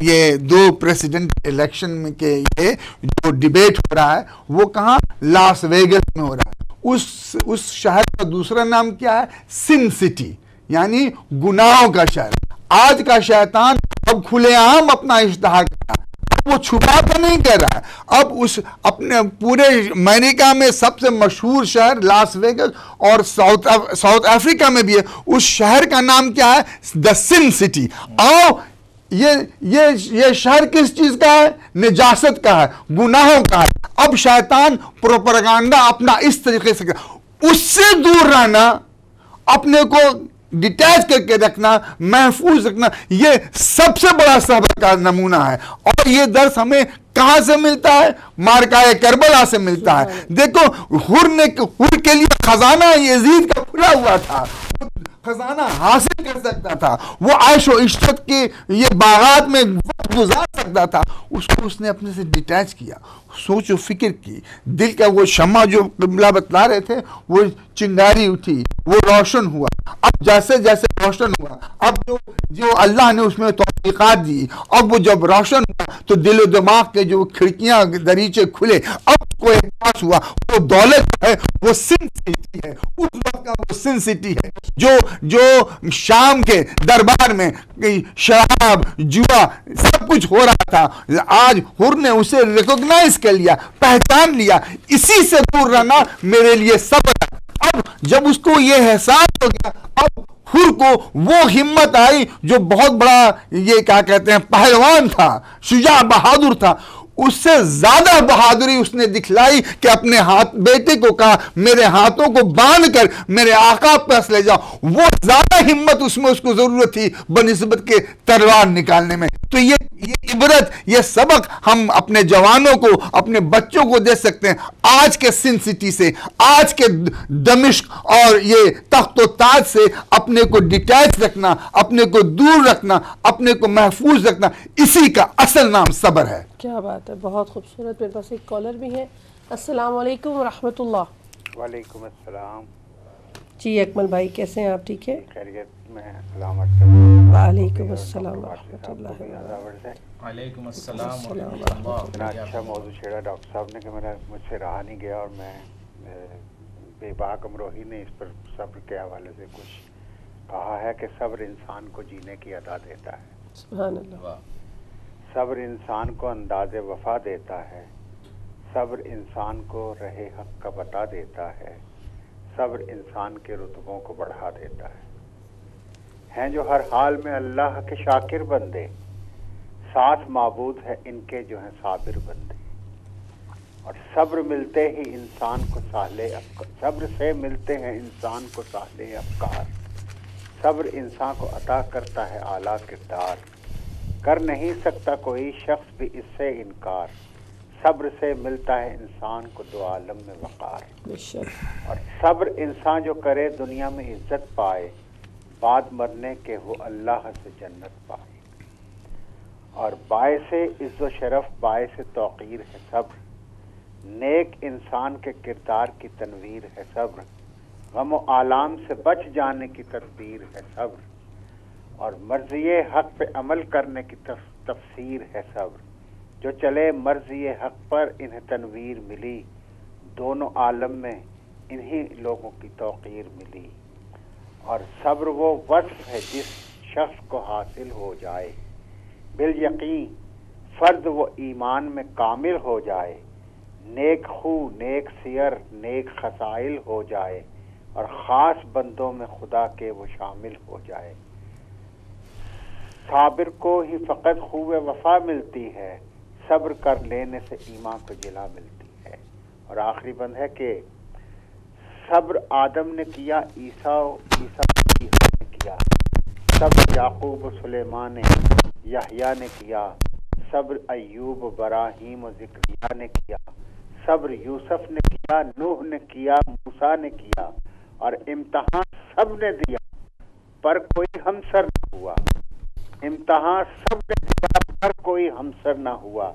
یہ 2 پریسیڈنٹ الیکشن میں کے یہ جو ڈیبیٹ ہو رہا ہے وہ کہاں؟ لاس ویگس میں ہو رہا ہے. اس شہر کا دوسرا نام کیا ہے؟ سن سٹی، یعنی گناہوں کا شہر. آج کا شیطان اب کھلے عام اپنا اشتہار کر رہا ہے، وہ چھپا تو نہیں کر رہا ہے. اب اس اپنے پورے امریکہ میں سب سے مشہور شہر لاس ویگس اور ساؤتھ افریقہ میں بھی ہے، اس شہر کا نام کیا ہے؟ دا سن سٹی. آؤ یہ شہر کس چیز کا ہے؟ نجاست کا ہے، گناہوں کا ہے. اب شیطان پروپیگنڈا اپنا اس طریقے سے اس سے دور رہنا، اپنے کو ڈیٹیچ کر کے رکھنا، محفوظ رکھنا، یہ سب سے بڑا صبر کا نمونہ ہے. اور یہ درس ہمیں کہاں سے ملتا ہے؟ مارکہ کربلا سے ملتا ہے. دیکھو حر کے لیے خزانہ یزید کا کھلا ہوا تھا، خزانہ حاصل کر سکتا تھا، وہ عیش و عشرت کے یہ باغات میں وقت گزار سکتا تھا. اس کو اس نے اپنے سے ڈیٹیچ کیا، سوچ و فکر کی. دل کا وہ شمع جو قبلہ بتلا رہے تھے وہ چنگاری اٹھی، وہ روشن ہوا. اب جیسے جیسے روشن ہوا، اب جو اللہ نے اس میں توفیقات دی، اب وہ جب روشن ہوا تو دل و دماغ کے جو کھڑکیاں دریچے کھلے. اب کو احساس ہوا وہ دولت ہے، وہ سن سٹی ہے، اس وقت کا وہ سن سٹی ہے جو شام کے دربار میں شراب جوا سب کچھ ہو رہا تھا. آج حر نے اسے ریکوگنائز کر لیا، پہچان لیا. اسی سے دور رہنا میرے لیے صبر ہے. اب جب اس کو یہ احساس ہو گیا، اب حر کو وہ ہمت آئی جو بہت بڑا یہ کیا کہتے ہیں پہلوان تھا، شجاع بہادر تھا. اس سے زیادہ بہادری اس نے دکھلائی کہ اپنے بیٹے کو کہا میرے ہاتھوں کو باندھ کر میرے آقا پاس لے جاؤ. وہ زیادہ ہمت اس میں اس کو ضرورت تھی بنسبت کے تلوار نکالنے میں. تو یہ عبرت، یہ سبق ہم اپنے جوانوں کو، اپنے بچوں کو دے سکتے ہیں. آج کے سن سٹی سے، آج کے دمشق اور یہ تخت و تاج سے اپنے کو ڈیٹیچ رکھنا، اپنے کو دور رکھنا، اپنے کو محفوظ رکھنا، اسی کا اصل نام صبر ہے. کیا بات ہے، بہت خوبصورت. میرے پاس ایک کالر بھی ہے. السلام علیکم ورحمۃ اللہ. وعلیکم السلام. جی اکمل بھائی کیسے ہیں آپ؟ ٹھیک ہے، خیریت میں سلامت. وعلیکم السلام ورحمۃ اللہ. وعلیکم السلام ورحمۃ اللہ. اتنا اچھا موضوع چھیڑا ڈاکٹر صاحب نے کہ مجھ سے رہا نہیں گیا، اور میں بے باک امروہی نے اس پر صبر کے حوالے سے کچھ کہا ہے کہ صبر انسان کو جینے کی عطا دیتا ہے. سبحان اللہ. صبر انسان کو انداز وفا دیتا ہے. صبر انسان کو راہ حق کا بتا دیتا ہے. صبر انسان کے رتبوں کو بڑھا دیتا ہے. ہیں جو ہر حال میں اللہ کے شاکر بندے، ساتھ معبود ہے ان کے جو ہیں صابر بندے. اور صبر ملتے ہی انسان کو صبر سے ملتے ہیں انسان کو سہلے افکار. صبر انسان کو عطا کرتا ہے اعلیٰ کردار. کر نہیں سکتا کوئی شخص بھی اس سے انکار. صبر سے ملتا ہے انسان کو دو عالم میں وقار. اور صبر انسان جو کرے دنیا میں عزت پائے، بعد مرنے کے وہ اللہ سے جنت پائے. اور باعث عز و شرف باعث توقیر ہے صبر. نیک انسان کے کردار کی تنویر ہے صبر. غم و آلام سے بچ جانے کی تدبیر ہے صبر. اور مرضی حق پہ عمل کرنے کی تفسیر ہے صبر. جو چلے مرضی حق پر انہیں تنویر ملی، دونوں عالم میں انہی لوگوں کی توقیر ملی. اور صبر وہ وصف ہے جس شخص کو حاصل ہو جائے، بالیقین فرد وہ ایمان میں کامل ہو جائے. نیک خو نیک سیر نیک خصائل ہو جائے، اور خاص بندوں میں خدا کے وہ شامل ہو جائے. صابر کو ہی فقط خوب وفا ملتی ہے، صبر کر لینے سے ایمان کو جلا ملتی ہے. اور آخری بند ہے کہ صبر آدم نے کیا، عیسیٰ نے کیا. صبر یعقوب و سلیمان نے، یحییٰ نے کیا. صبر ایوب و ابراہیم و زکریا نے کیا. صبر یوسف نے کیا، نوح نے کیا، موسیٰ نے کیا. اور امتحان سب نے دیا پر کوئی ہمسر نہ ہوا. امتحان سب نے دیا پر کوئی ہمسر نہ ہوا.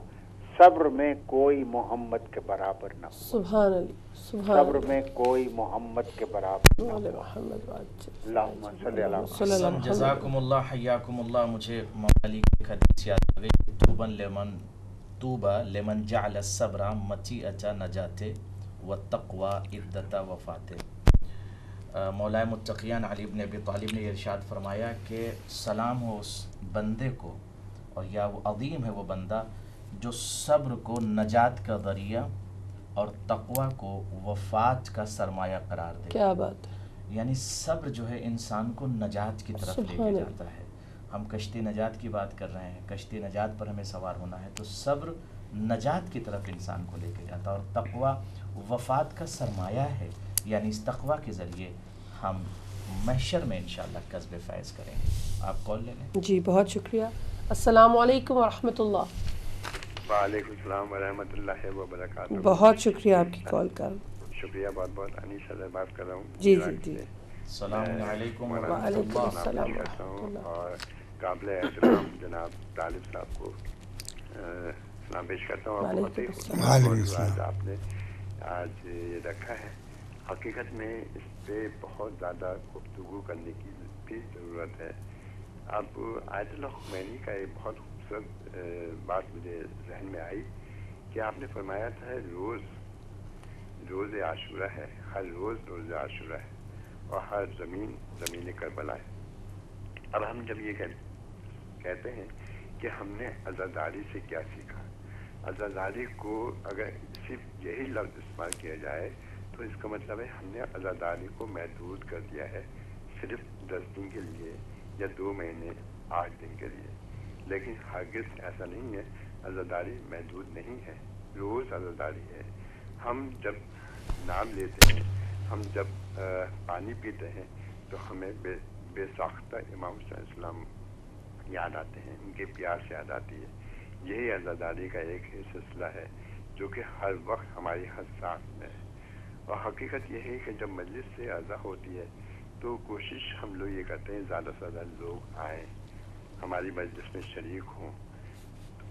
صبر میں کوئی محمد کے برابر نہ ہوا. سبحان اللہ، سبحان صبر میں کوئی محمد کے برابر نہ ہوا. اللہم صلی اللہ علیہ وسلم. جزاکم اللہ حیاکم اللہ. مجھے مولا علی کی حدیث یاد آ گئی طوبى لمن جعل الصبر متیعۃ نجات والتقوى عدۃ وفات۔ مولائے متقیان علی بن ابی طالب نے ارشاد فرمایا کہ سلام ہو اس بندے کو، اور یا وہ عظیم ہے وہ بندہ جو صبر کو نجات کا ذریعہ اور تقوی کو وفات کا سرمایہ قرار دے۔ کیا بات ہے! یعنی صبر جو ہے انسان کو نجات کی طرف لے کے جاتا ہے۔ ہم کشتی نجات کی بات کر رہے ہیں، کشتی نجات پر ہمیں سوار ہونا ہے، تو صبر نجات کی طرف انسان کو لے کے جاتا ہے، اور تقوی وفات کا سرمایہ ہے، یعنی اس تقوی کے ذریعے ہم محشر میں انشاءاللہ کسب فیض کریں گے۔ آپ کال لے لیں۔ جی بہت شکریہ۔ السلام علیکم ورحمۃ اللہ۔ وعلیکم السلام ورحمۃ اللہ وبرکاتہ۔ بہت شکریہ آپ کی کال کا۔ شکریہ بہت بہت۔ انیس سے بات کر رہا ہوں۔ جی جی جی۔ السلام علیکم وعلیکم السلام ورحمۃ اللہ۔ اور قابل احترام جناب طالب صاحب کو سلام پیش کرتا ہوں۔ آج آپ نے آج یہ رکھا ہے، حقیقت میں اس پہ بہت زیادہ گفتگو کرنے کی بھی ضرورت ہے۔ اب آیت اللہ خمینی کا ایک بہت خوبصورت بات مجھے ذہن میں آئی کہ آپ نے فرمایا تھا روز عاشورہ ہے، ہر روز روز عاشورہ ہے، اور ہر زمین کربلا ہے۔ اب ہم جب یہ کہتے ہیں کہ ہم نے عزاداری سے کیا سیکھا، عزاداری کو اگر صرف یہی لفظ استعمال کیا جائے تو اس کا مطلب ہے ہم نے عزاداری کو محدود کر دیا ہے صرف 10 دن کے لیے یا 2 مہینے 8 دن کے لیے، لیکن ہرگز ایسا نہیں ہے۔ عزاداری محدود نہیں ہے، روز عزاداری ہے۔ ہم جب نام لیتے ہیں، ہم جب پانی پیتے ہیں تو ہمیں بے ساختہ امام حسین علیہ السلام یاد آتے ہیں، ان کے پیار سے یاد آتی ہے۔ یہی عزاداری کا ایک سلسلہ ہے جو کہ ہر وقت ہماری ہر سانس میں ہے۔ اور حقیقت یہ ہے کہ جب مجلس سے عزا ہوتی ہے تو کوشش ہم لوگ یہ کرتے ہیں زیادہ سے زیادہ لوگ آئیں، ہماری مجلس میں شریک ہوں،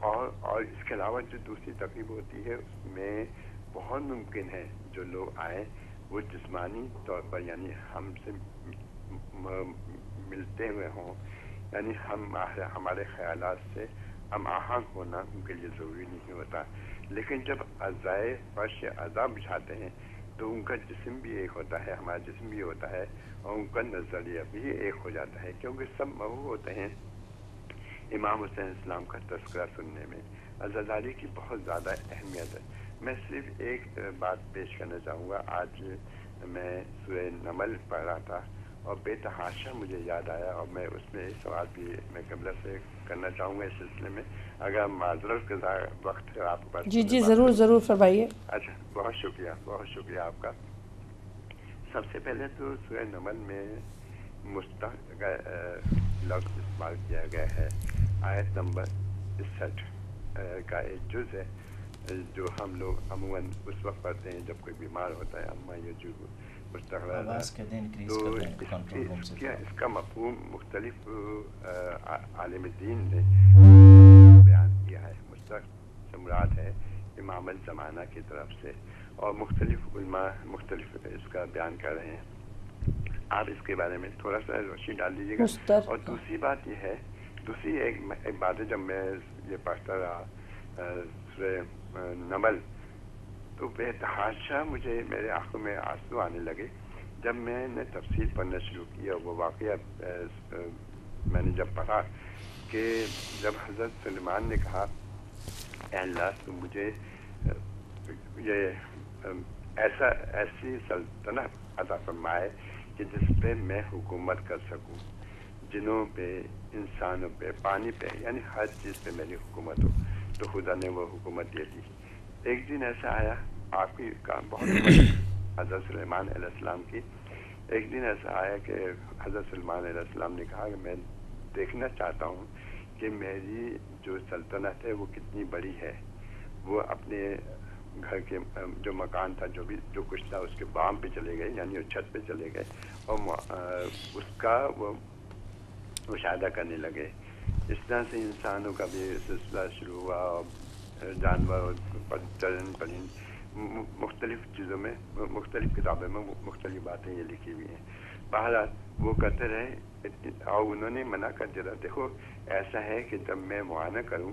اور اس کے علاوہ جو دوسری تقریب ہوتی ہے اس میں بہت ممکن ہے جو لوگ آئیں وہ جسمانی طور پر یعنی ہم سے ملتے ہوئے ہوں، یعنی ہمارے خیالات سے ہم آہنگ ہونا ان کے لیے ضروری نہیں ہوتا، لیکن جب عزائے فرش عزا بچھاتے ہیں تو ان کا جسم بھی ایک ہوتا ہے، ہمارا جسم بھی ہوتا ہے، اور ان کا نظریہ بھی ایک ہو جاتا ہے، کیونکہ سب مغو ہوتے ہیں امام حسین اسلام کا تذکرہ سننے میں۔ عزاداری کی بہت زیادہ اہمیت ہے۔ میں صرف ایک بات پیش کرنا چاہوں گا۔ آج میں سورہ نمل پڑھ رہا تھا اور بے تحاشا مجھے یاد آیا، اور میں اس میں ایک سوال بھی میں قبلہ سے کرنا چاہوں گا اس سلسلے میں، اگر معذرت کے وقت ہے آپ کے پاس۔ جی جی ضرور ضرور فرمائیے۔ اچھا، بہت شکریہ آپ کا۔ سب سے پہلے تو سورہ نمل میں مستق کا لفظ استعمال کیا گیا ہے۔ آیت نمبر 61 کا ایک جز ہے جو ہم لوگ عموماً اس وقت پڑھتے ہیں جب کوئی بیمار ہوتا ہے، اما یجوب مستقل، تو اس کا مفہوم مختلف عالم دین نے بیان کیا ہے۔ مستق سے مراد ہے امام الزمانہ کی طرف سے، اور مختلف علماء مختلف اس کا بیان کر رہے ہیں۔ آپ اس کے بارے میں تھوڑا سا روشنی ڈال دیجیے گا۔ اور دوسری بات یہ ہے، دوسری ایک بات ہے، جب میں یہ پڑھتا رہا سورہ نمل تو بے تحاشا مجھے میرے آنکھوں میں آنسو آنے لگے جب میں نے تفسیر پڑھنا شروع کیا۔ وہ واقعہ میں نے جب پڑھا کہ جب حضرت سلیمان نے کہا اے اللہ تو مجھے یہ ایسی سلطنت عطا فرمائے کہ جس پہ میں حکومت کر سکوں، جنوں پہ، انسانوں پہ، پانی پہ، یعنی ہر چیز پہ میری حکومت ہو۔ تو خدا نے وہ حکومت دے دی۔ ایک دن ایسا آیا، آپ کی کام بہت حضرت سلیمان علیہ السلام کی، ایک دن ایسا آیا کہ حضرت سلیمان علیہ السلام نے کہا کہ میں دیکھنا چاہتا ہوں کہ میری جو سلطنت ہے وہ کتنی بڑی ہے۔ وہ اپنے گھر کے جو مکان تھا، جو کچھ تھا، اس کے بام پہ چلے گئے، یعنی وہ چھت پہ چلے گئے، اور اس کا وہ مشاہدہ کرنے لگے۔ اس طرح سے انسانوں کا بھی سلسلہ شروع ہوا، اور جانور اور پرند مختلف چیزوں میں، مختلف کتابوں میں مختلف باتیں یہ لکھی ہوئی ہیں۔ بہرحال وہ کرتے رہے، اور انہوں نے منع کر دیا، دیکھو ایسا ہے کہ جب میں معائنہ کروں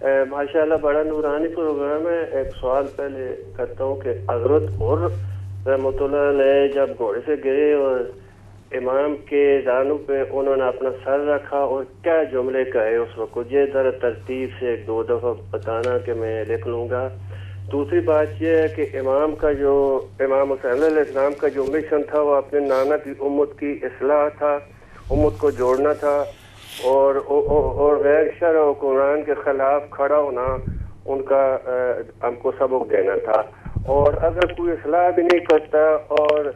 ماشاءاللہ بڑا نورانی پروگرام ہے. ایک سوال پہلے کرتا ہوں کہ حضرت حر رحمۃ اللہ علیہ جب گھوڑے سے گئے اور امام کے زانوں پہ انہوں نے اپنا سر رکھا اور کیا جملے کہے اس وقت، یہ ذرا ترتیب سے ایک دو دفعہ بتانا کہ میں لکھ لوں گا. دوسری بات یہ ہے کہ امام حسین علیہ السلام کا جو مشن تھا وہ اپنے نانا کی امت کی اصلاح تھا، امت کو جوڑنا تھا، اور غیر شرع و قرآن کے خلاف کھڑا ہونا ان کا ہم کو سبق دینا تھا. اور اگر کوئی اصلاح بھی نہیں کرتا اور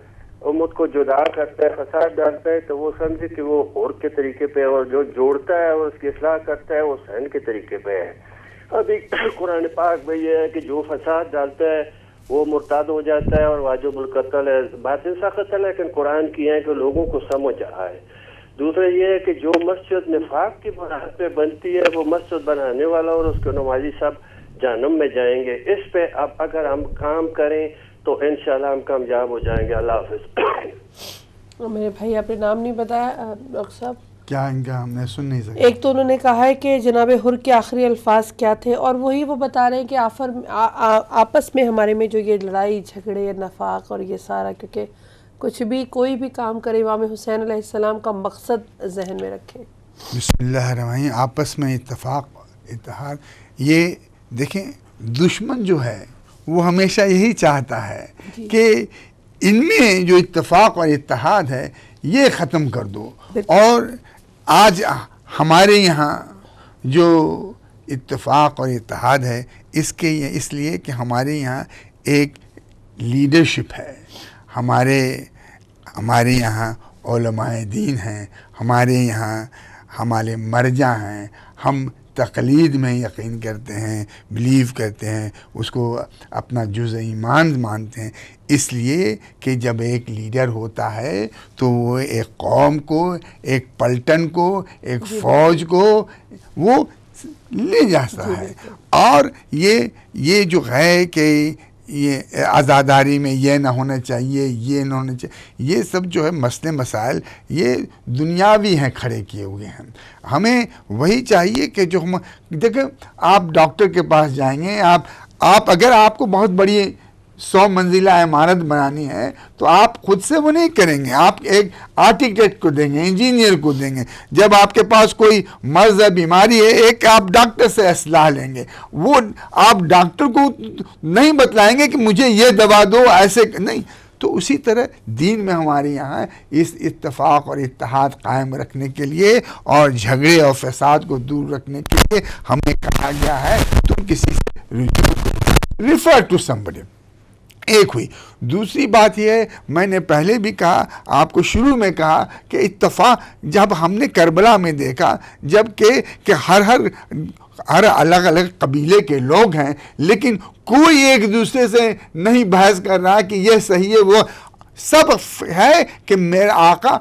امت کو جدا کرتا ہے، فساد ڈالتا ہے، تو وہ سمجھے کہ وہ اور کے طریقے پہ، اور جو جوڑتا ہے اور اس کی اصلاح کرتا ہے وہ حسین کے طریقے پہ ہے. ابھی قرآن پاک میں یہ ہے کہ جو فساد ڈالتا ہے وہ مرتد ہو جاتا ہے اور واجب القتل ہے. باتیں سخت ہے لیکن قرآن کی ہیں کہ لوگوں کو سمجھ آ ہے. دوسرا یہ ہے کہ جو مسجد نفاق کی بنیاد پہ بنتی ہے وہ مسجد بنانے والا اور اس کے نمازی سب جہنم میں جائیں گے. اس پہ اب اگر ہم کام کریں تو انشاءاللہ ہم کامیاب ہو جائیں گے. اللہ حافظ. میرے بھائی آپ نے نام نہیں بتایا ڈاکٹر صاحب. کیا ان کا ہم نے سن نہیں سکتے. ایک تو انہوں نے کہا ہے کہ جناب حر کے آخری الفاظ کیا تھے، اور وہی وہ بتا رہے ہیں کہ آپس میں ہمارے میں جو یہ لڑائی جھگڑے نفاق اور یہ سارا، کیونکہ کچھ بھی کوئی بھی کام کرے امام حسین علیہ السلام کا مقصد ذہن میں رکھے. بسم اللہ الرحمن الرحیم. آپس میں اتفاق اتحاد، یہ دیکھیں دشمن جو ہے وہ ہمیشہ یہی چاہتا ہے کہ ان میں جو اتفاق اور اتحاد ہے یہ ختم کر دو. اور آج ہمارے یہاں جو اتفاق اور اتحاد ہے اس لیے کہ ہمارے یہاں ایک لیڈرشپ ہے، ہمارے یہاں علماء دین ہیں، ہمارے یہاں ہمارے مرجع ہیں. ہم تقلید میں یقین کرتے ہیں، بلیو کرتے ہیں، اس کو اپنا جزء ایمان مانتے ہیں. اس لیے کہ جب ایک لیڈر ہوتا ہے تو وہ ایک قوم کو، ایک پلٹن کو، ایک فوج کو وہ لے جاتا ہے. اور یہ جو ہے کہ یہ عزاداری میں یہ نہ ہونا چاہیے، یہ نہ ہونا چاہیے، یہ سب جو ہے مسئلے مسائل یہ دنیاوی ہیں کھڑے کیے ہوئے ہیں. ہمیں وہی چاہیے کہ جو ہم دیکھیں، آپ ڈاکٹر کے پاس جائیں گے، آپ اگر آپ کو بہت بڑی 100 منزلہ عمارت بنانی ہے تو آپ خود سے وہ نہیں کریں گے، آپ ایک آرکیٹیکٹ کو دیں گے، انجینئر کو دیں گے. جب آپ کے پاس کوئی مرض بیماری ہے، ایک آپ ڈاکٹر سے اصلاح لیں گے. وہ آپ ڈاکٹر کو نہیں بتلائیں گے کہ مجھے یہ دوا دو، ایسے نہیں. تو اسی طرح دین میں ہمارے یہاں اس اتفاق اور اتحاد قائم رکھنے کے لیے اور جھگڑے اور فساد کو دور رکھنے کے لیے ہمیں کہا گیا ہے تم کسی سے رجوع کرو، ریفر ٹو سمبڈی. ایک ہوئی. دوسری بات یہ ہے، میں نے پہلے بھی کہا، آپ کو شروع میں کہا کہ اتفاق جب ہم نے کربلا میں دیکھا، جب کہ ہر الگ الگ قبیلے کے لوگ ہیں، لیکن کوئی ایک دوسرے سے نہیں بحث کر رہا کہ یہ صحیح ہے، وہ سب ہے کہ میرا آقا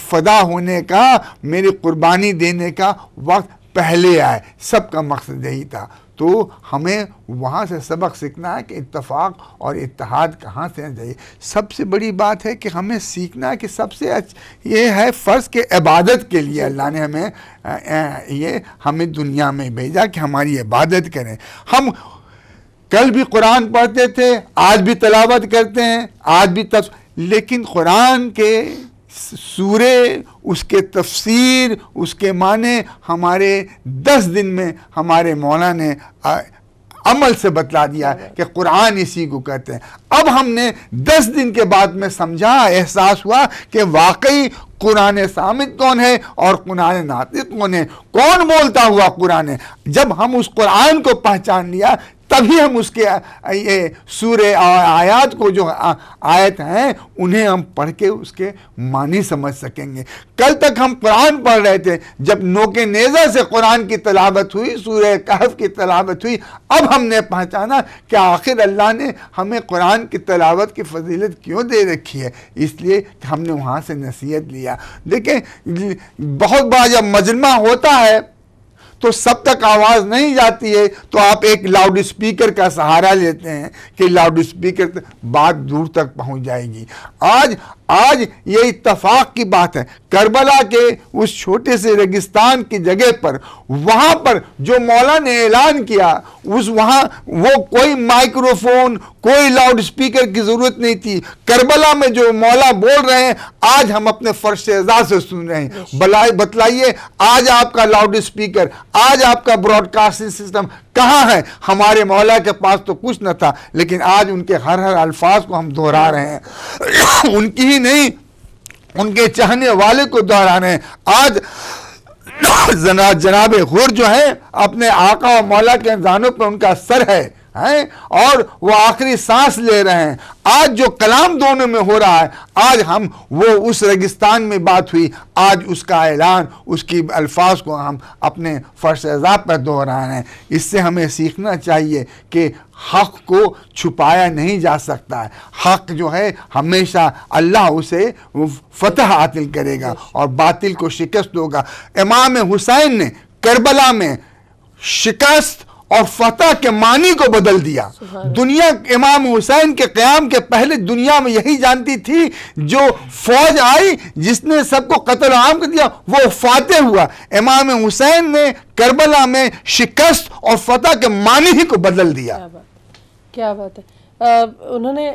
فدا ہونے کا، میری قربانی دینے کا وقت پہلے آئے. سب کا مقصد یہی تھا. تو ہمیں وہاں سے سبق سیکھنا ہے کہ اتفاق اور اتحاد کہاں سے چاہیے. سب سے بڑی بات ہے کہ ہمیں سیکھنا ہے کہ سب سے یہ ہے فرض کہ عبادت کے لیے اللہ نے ہمیں دنیا میں بھیجا کہ ہماری عبادت کریں. ہم کل بھی قرآن پڑھتے تھے، آج بھی تلاوت کرتے ہیں، آج بھی لیکن قرآن کے سورے، اس کے تفسیر، اس کے معنی ہمارے 10 دن میں ہمارے مولا نے عمل سے بتلا دیا کہ قرآن اسی کو کہتے ہیں. اب ہم نے 10 دن کے بعد میں سمجھا، احساس ہوا کہ واقعی قرآن صامت کون ہے اور قرآن ناطق کون ہے، کون بولتا ہوا قرآن ہے. جب ہم اس قرآن کو پہچان لیا تبھی ہم اس کے یہ سورے اور آیات کو جو آیت ہیں انہیں ہم پڑھ کے اس کے معنی سمجھ سکیں گے. کل تک ہم قرآن پڑھ رہے تھے، جب نوک نیزہ سے قرآن کی تلاوت ہوئی، سورہ کہف کی تلاوت ہوئی، اب ہم نے پہچانا کہ آخر اللہ نے ہمیں قرآن کی تلاوت کی فضیلت کیوں دے رکھی ہے. اس لیے کہ ہم نے وہاں سے نصیحت لیا. دیکھیں بہت بار جب مجمع ہوتا ہے تو سب تک آواز نہیں جاتی ہے تو آپ ایک لاؤڈ اسپیکر کا سہارا لیتے ہیں کہ لاؤڈ اسپیکر بات دور تک پہنچ جائے گی. آج آج یہ اتفاق کی بات ہے، کربلا کے اس چھوٹے سے ریگستان کی جگہ پر، وہاں پر جو مولا نے اعلان کیا، وہاں وہ کوئی مائکروفون، کوئی لاؤڈ سپیکر کی ضرورت نہیں تھی. کربلا میں جو مولا بول رہے ہیں آج ہم اپنے فرش اعزاز سے سن رہے ہیں. بتلائیے آج آپ کا لاؤڈ سپیکر، آج آپ کا براڈ کاسٹنگ سسٹم کہاں ہے؟ ہمارے مولا کے پاس تو کچھ نہ تھا، لیکن آج ان کے ہر الفاظ کو ہم دہرا رہے ہیں. ان کی ہی نہیں، ان کے چاہنے والے کو دہرا رہے ہیں. آج جناب حر جو ہیں اپنے آقا و مولا کے اذانوں پہ ان کا سر ہے اور وہ آخری سانس لے رہے ہیں. آج جو کلام دونوں میں ہو رہا ہے، آج ہم وہ اس ریگستان میں بات ہوئی، آج اس کا اعلان، اس کی الفاظ کو ہم اپنے فرش عذاب پر دہرا رہے ہیں. اس سے ہمیں سیکھنا چاہیے کہ حق کو چھپایا نہیں جا سکتا ہے. حق جو ہے ہمیشہ اللہ اسے فتح حاصل کرے گا اور باطل کو شکست ہوگا. امام حسین نے کربلا میں شکست اور فتح کے معنی کو بدل دیا. دنیا امام حسین کے قیام کے پہلے دنیا میں یہی جانتی تھی، جو فوج آئی جس نے سب کو قتل عام کر دیا وہ فاتح ہوا. امام حسین نے کربلا میں شکست اور فتح کے معنی ہی کو بدل دیا. کیا بات ہے. انہوں نے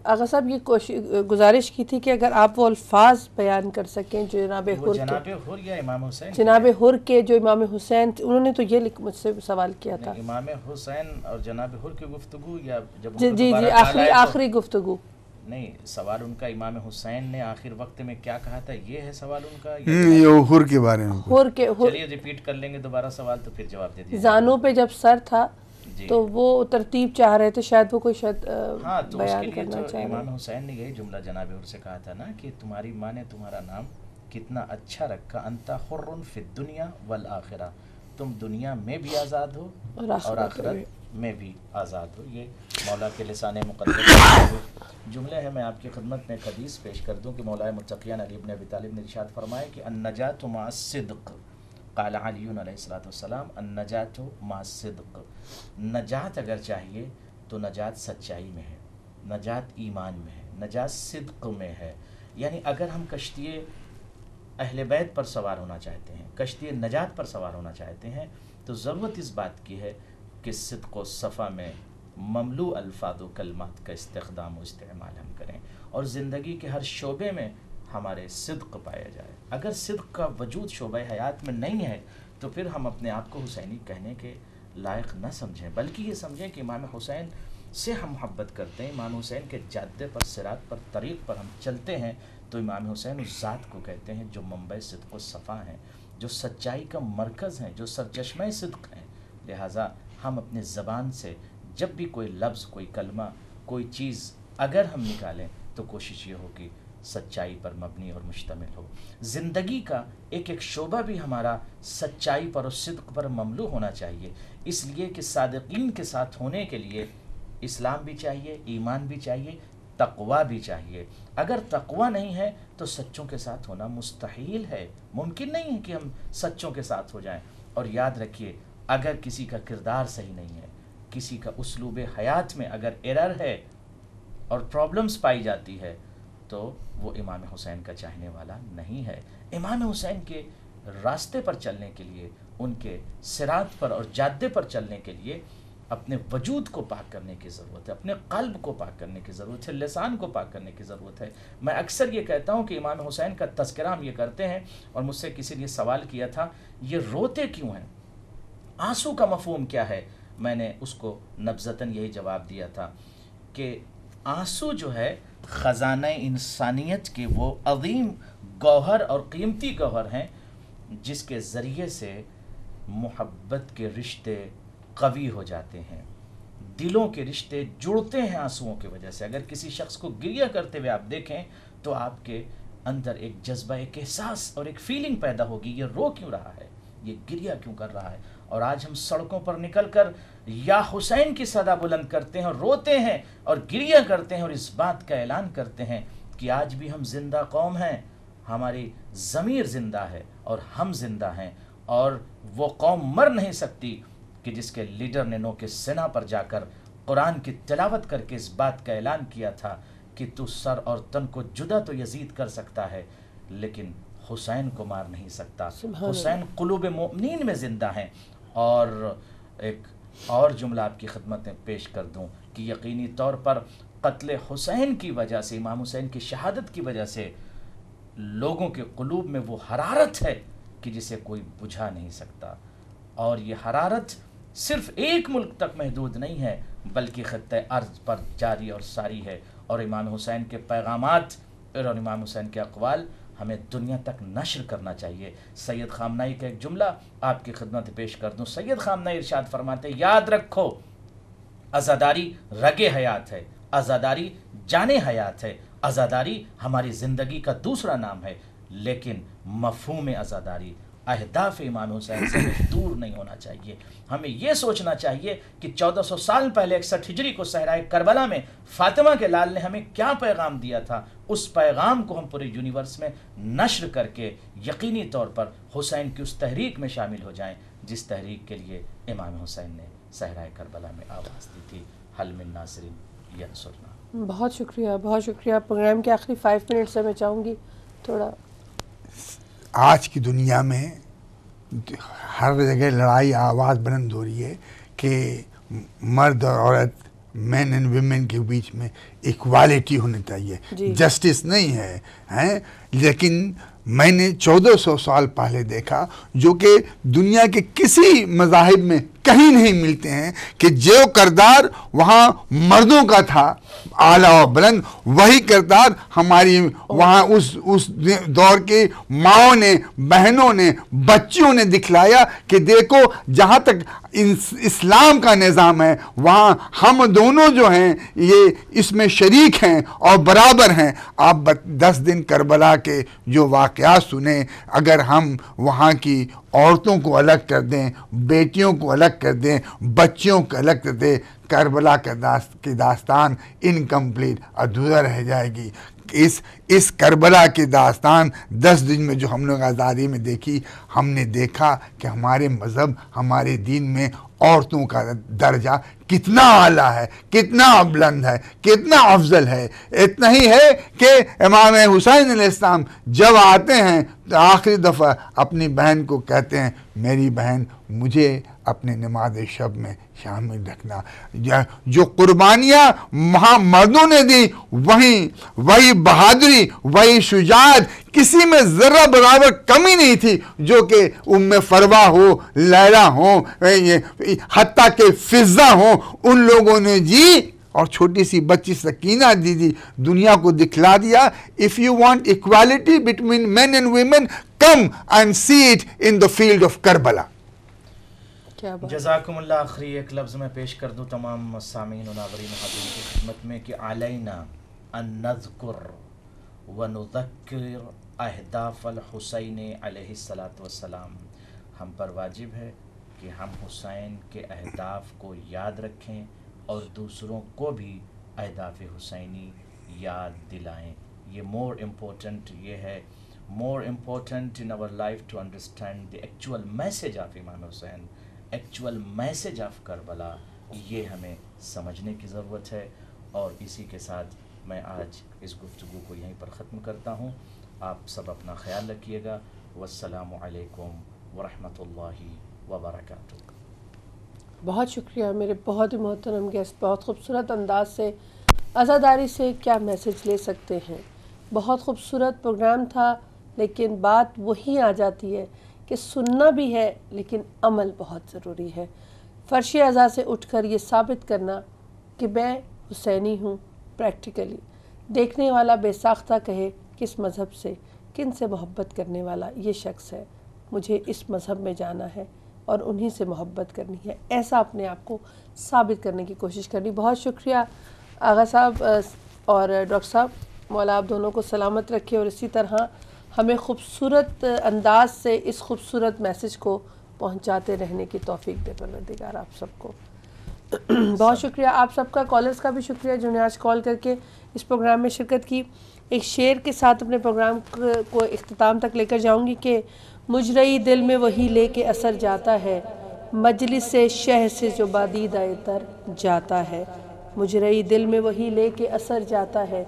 آغا صاحب یہ گزارش کی تھی کہ اگر آپ وہ الفاظ بیان کر سکیں جو جناب حر یا امام حسین، جناب حر کے جو امام حسین، انہوں نے تو یہ مجھ سے سوال کیا تھا. امام حسین اور جناب حر کی گفتگو یا جب جی آخری گفتگو نہیں، سوال ان کا امام حسین نے آخر وقت میں کیا کہا تھا، یہ ہے سوال ان کا. یہ حر کے بارے میں چلیے ریپیٹ کر لیں گے دوبارہ سوال تو پھر جواب دے دیجیے. زانوں پہ جب سر تھا تو وہ ترتیب چاہ رہے تھے، شاید وہ کوئی بیان کرنا چاہ رہے. امام حسین نے یہی جملہ جناب حر سے کہا تھا نا کہ تمہاری ماں نے تمہارا نام کتنا اچھا رکھا، انت حر فی الدنیا والآخرہ، تم دنیا میں بھی آزاد ہو اور آخرت میں بھی آزاد ہو. یہ مولا کے لسان مقدس جملے ہیں. میں آپ کی خدمت میں ایک حدیث پیش کر دوں کہ مولا متقیان علی بن ابی طالب نے ارشاد فرمایا کہ النجات مع الصدق، قال علی علیہ السلام النجات مع الصدق. نجات اگر چاہیے تو نجات سچائی میں ہے، نجات ایمان میں ہے، نجات صدق میں ہے. یعنی اگر ہم کشتی اہل بیت پر سوار ہونا چاہتے ہیں، کشتی نجات پر سوار ہونا چاہتے ہیں، تو ضرورت اس بات کی ہے کہ صدق و صفا میں مملو الفاظ و کلمات کا استخدام و استعمال ہم کریں اور زندگی کے ہر شعبے میں ہمارے صدق پایا جائے. اگر صدق کا وجود شعبہ حیات میں نہیں ہے تو پھر ہم اپنے آپ کو حسینی کہنے کے لائق نہ سمجھیں، بلکہ یہ سمجھیں کہ امام حسین سے ہم محبت کرتے ہیں، امام حسین کے جادے پر، صراط پر، طریق پر ہم چلتے ہیں، تو امام حسین اس ذات کو کہتے ہیں جو منبع صدق و صفا ہیں، جو سچائی کا مرکز ہیں، جو سرچشمہ صدق ہیں. لہٰذا ہم اپنے زبان سے جب بھی کوئی لفظ، کوئی کلمہ، کوئی چیز اگر ہم نکالیں تو کوشش یہ ہو کہ سچائی پر مبنی اور مشتمل ہو. زندگی کا ایک ایک شعبہ بھی ہمارا سچائی پر اور صدق پر مملو ہونا چاہیے، اس لیے کہ صادقین کے ساتھ ہونے کے لیے اسلام بھی چاہیے، ایمان بھی چاہیے، تقوی بھی چاہیے. اگر تقوی نہیں ہے تو سچوں کے ساتھ ہونا مستحیل ہے، ممکن نہیں ہے کہ ہم سچوں کے ساتھ ہو جائیں. اور یاد رکھیے اگر کسی کا کردار صحیح نہیں ہے، کسی کا اسلوب حیات میں اگر ایرر ہے اور پرابلمز پائی جاتی ہے تو وہ امام حسین کا چاہنے والا نہیں ہے. امام حسین کے راستے پر چلنے کے لیے، ان کے صراط پر اور جادے پر چلنے کے لیے اپنے وجود کو پاک کرنے کی ضرورت ہے، اپنے قلب کو پاک کرنے کی ضرورت ہے، لسان کو پاک کرنے کی ضرورت ہے. میں اکثر یہ کہتا ہوں کہ امام حسین کا تذکرہ ہم یہ کرتے ہیں، اور مجھ سے کسی نے سوال کیا تھا یہ روتے کیوں ہیں، آنسو کا مفہوم کیا ہے. میں نے اس کو نبذتاً یہی جواب دیا تھا کہ آنسو جو ہے خزانہ انسانیت کے وہ عظیم گوہر اور قیمتی گوہر ہیں جس کے ذریعے سے محبت کے رشتے قوی ہو جاتے ہیں، دلوں کے رشتے جڑتے ہیں آنسوؤں کی وجہ سے. اگر کسی شخص کو گریہ کرتے ہوئے آپ دیکھیں تو آپ کے اندر ایک جذبہ، ایک احساس اور ایک فیلنگ پیدا ہوگی، یہ رو کیوں رہا ہے، یہ گریہ کیوں کر رہا ہے. اور آج ہم سڑکوں پر نکل کر یا حسین کی صدا بلند کرتے ہیں اور روتے ہیں اور گریہ کرتے ہیں اور اس بات کا اعلان کرتے ہیں کہ آج بھی ہم زندہ قوم ہیں، ہماری ضمیر زندہ ہے اور ہم زندہ ہیں، اور وہ قوم مر نہیں سکتی کہ جس کے لیڈر نے نو کے سینہ پر جا کر قرآن کی تلاوت کر کے اس بات کا اعلان کیا تھا کہ تو سر اور تن کو جدا تو یزید کر سکتا ہے لیکن حسین کو مار نہیں سکتا. حسین قلوب مومنین میں زندہ ہیں. اور ایک اور جملہ آپ کی خدمت میں پیش کر دوں کہ یقینی طور پر قتل حسین کی وجہ سے، امام حسین کی شہادت کی وجہ سے لوگوں کے قلوب میں وہ حرارت ہے کہ جسے کوئی بجھا نہیں سکتا. اور یہ حرارت صرف ایک ملک تک محدود نہیں ہے بلکہ خطہ ارض پر جاری اور ساری ہے. اور امام حسین کے پیغامات اور امام حسین کے اقوال ہمیں دنیا تک نشر کرنا چاہیے. سید خامنہئی کا ایک جملہ آپ کی خدمت پیش کر دوں. سید خامنہئی ارشاد فرماتے ہیں یاد رکھو عزاداری رگ حیات ہے، عزاداری جان حیات ہے، عزاداری ہماری زندگی کا دوسرا نام ہے، لیکن مفہوم عزاداری اہداف امام حسین سے دور نہیں ہونا چاہیے. ہمیں یہ سوچنا چاہیے کہ 1400 سال پہلے 61 ہجری کو صحرائے کربلا میں فاطمہ کے لال نے ہمیں کیا پیغام دیا تھا. اس پیغام کو ہم پورے یونیورس میں نشر کر کے یقینی طور پر حسین کی اس تحریک میں شامل ہو جائیں جس تحریک کے لیے امام حسین نے صحرائے کربلا میں آواز دی تھی. حل من ناصر ینصرنا. بہت شکریہ، بہت شکریہ. پروگرام کے آخری 5 منٹ سے میں چاہوں گی تھوڑا. آج کی دنیا میں ہر جگہ لڑائی آواز بلند ہو رہی ہے کہ مرد اور عورت، مین اینڈ ویمن کے بیچ میں ایکوالٹی ہونی چاہیے، جسٹس نہیں ہے. لیکن میں نے 1400 سال پہلے دیکھا جو کہ دنیا کے کسی مذاہب میں کہیں نہیں ملتے ہیں کہ جو کردار وہاں مردوں کا تھا اعلیٰ و بلند، وہی کردار ہماری وہاں اس دور کے ماؤں نے، بہنوں نے، بچیوں نے دکھلایا کہ دیکھو جہاں تک اسلام کا نظام ہے وہاں ہم دونوں جو ہیں یہ اس میں شریک ہیں اور برابر ہیں. آپ 10 دن کربلا کے جو واقعات سنیں، اگر ہم وہاں کی عورتوں کو الگ کر دیں، بیٹیوں کو الگ کر دیں، بچیوں کو الگ کر دیں، کربلا کی داستان انکمپلیٹ، ادھورا رہ جائے گی. اس کربلا کی داستان 10 دن میں جو ہم لوگ آزادی میں دیکھی، ہم نے دیکھا کہ ہمارے مذہب، ہمارے دین میں عورتوں کا درجہ کتنا اعلیٰ ہے، کتنا بلند ہے، کتنا افضل ہے. اتنا ہی ہے کہ امام حسین علیہ السلام جب آتے ہیں تو آخری دفعہ اپنی بہن کو کہتے ہیں میری بہن مجھے اپنے نماز شب میں شامل رکھنا. جو قربانیاں وہاں مردوں نے دی وہی بہادری، وہی شجاعت، کسی میں ذرہ برابر کمی نہیں تھی جو کہ ام فروا ہو، لیلا ہو، حتیٰ کہ فضہ ہو، ان لوگوں نے جی. اور چھوٹی سی بچی سکینہ دیدی دنیا کو دکھلا دیا if you want equality between men and women come and see it in the field of Karbala. جزاکم اللہ. آخری ایک لفظ میں پیش کر دوں تمام سامعین و ناظرین حاضرین کی خدمت میں کہ علینا ان نذکر ونذکر اہداف الحسین علیہ السلام. ہم پر واجب ہے کہ ہم حسین کے اہداف کو یاد رکھیں اور دوسروں کو بھی اہداف حسینی یاد دلائیں. یہ مور امپورٹنٹ، یہ ہے more important in our life to understand the actual message of Imam Hussain, actual message of Karbala. یہ ہمیں سمجھنے کی ضرورت ہے. اور اسی کے ساتھ میں آج اس گفتگو کو یہیں پر ختم کرتا ہوں. آپ سب اپنا خیال رکھیے گا. والسلام علیکم ورحمۃ اللہ وبرکاتہ. بہت شکریہ میرے بہت ہی محترم گیسٹ. بہت خوبصورت انداز سے عزاداری سے کیا میسج لے سکتے ہیں. بہت خوبصورت پروگرام تھا، لیکن بات وہی آ جاتی ہے کہ سننا بھی ہے لیکن عمل بہت ضروری ہے. فرش عزا سے اٹھ کر یہ ثابت کرنا کہ میں حسینی ہوں، پریکٹیکلی دیکھنے والا بے ساختہ کہے کس مذہب سے، کن سے محبت کرنے والا یہ شخص ہے، مجھے اس مذہب میں جانا ہے اور انہی سے محبت کرنی ہے. ایسا اپنے آپ کو ثابت کرنے کی کوشش کرنی. بہت شکریہ آغا صاحب اور ڈاکٹر صاحب. مولا آپ دونوں کو سلامت رکھے اور اسی طرح ہمیں خوبصورت انداز سے اس خوبصورت میسج کو پہنچاتے رہنے کی توفیق دے پروردگار آپ سب کو. بہت شکریہ آپ سب کا. کالرز کا بھی شکریہ جنہوں نے آج کال کر کے اس پروگرام میں شرکت کی. ایک شعر کے ساتھ اپنے پروگرام کو اختتام تک لے کر جاؤں گی کہ مجرئی دل میں وہی لے کے اثر جاتا ہے، مجلس سے شہ سے جو بادیدہ تر جاتا ہے. مجرئی دل میں وہی لے کے اثر جاتا ہے،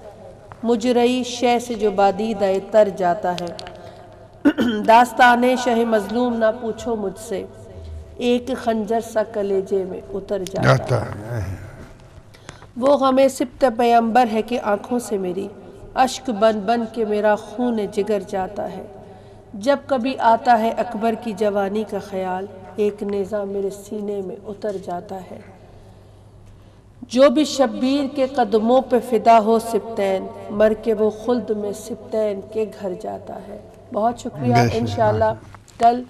مجرئی شے سے جو بادیدہ تر جاتا ہے۔ داستان شہ مظلوم نہ پوچھو مجھ سے، ایک خنجر سا کلیجے میں اتر جاتا ہے۔ وہ غم سبط پیمبر ہے کہ آنکھوں سے میری اشک بن بن کے میرا خون جگر جاتا ہے۔ جب کبھی آتا ہے اکبر کی جوانی کا خیال، ایک نیزہ میرے سینے میں اتر جاتا ہے۔ جو بھی شبیر کے قدموں پہ فدا ہو سبتین، مر کے وہ خلد میں سبتین کے گھر جاتا ہے۔ بہت شکریہ۔ انشاءاللہ کل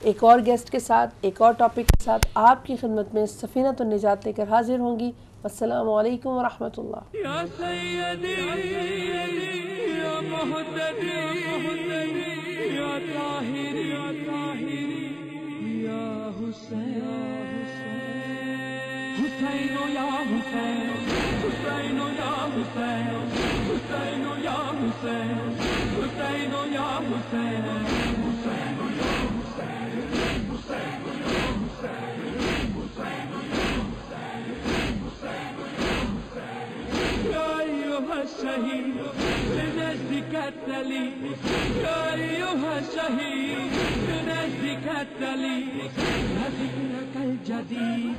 ایک اور گیسٹ کے ساتھ، ایک اور ٹاپک کے ساتھ آپ کی خدمت میں سفینۃ النجات لے کر حاضر ہوں گی۔ السلام علیکم ورحمۃ اللہ۔ یا سیدی یا مہتدی یا طاہری یا حسین، حسین یا حسین، حسین یا حسین، حسین یا حسین، حسین یا حسین، حسین یا حسین، حسین یا حسین، يا أيها الشهيد لنجدك التلي، يا أيها الشهيد لنجدك التلي، ذكرك الجديد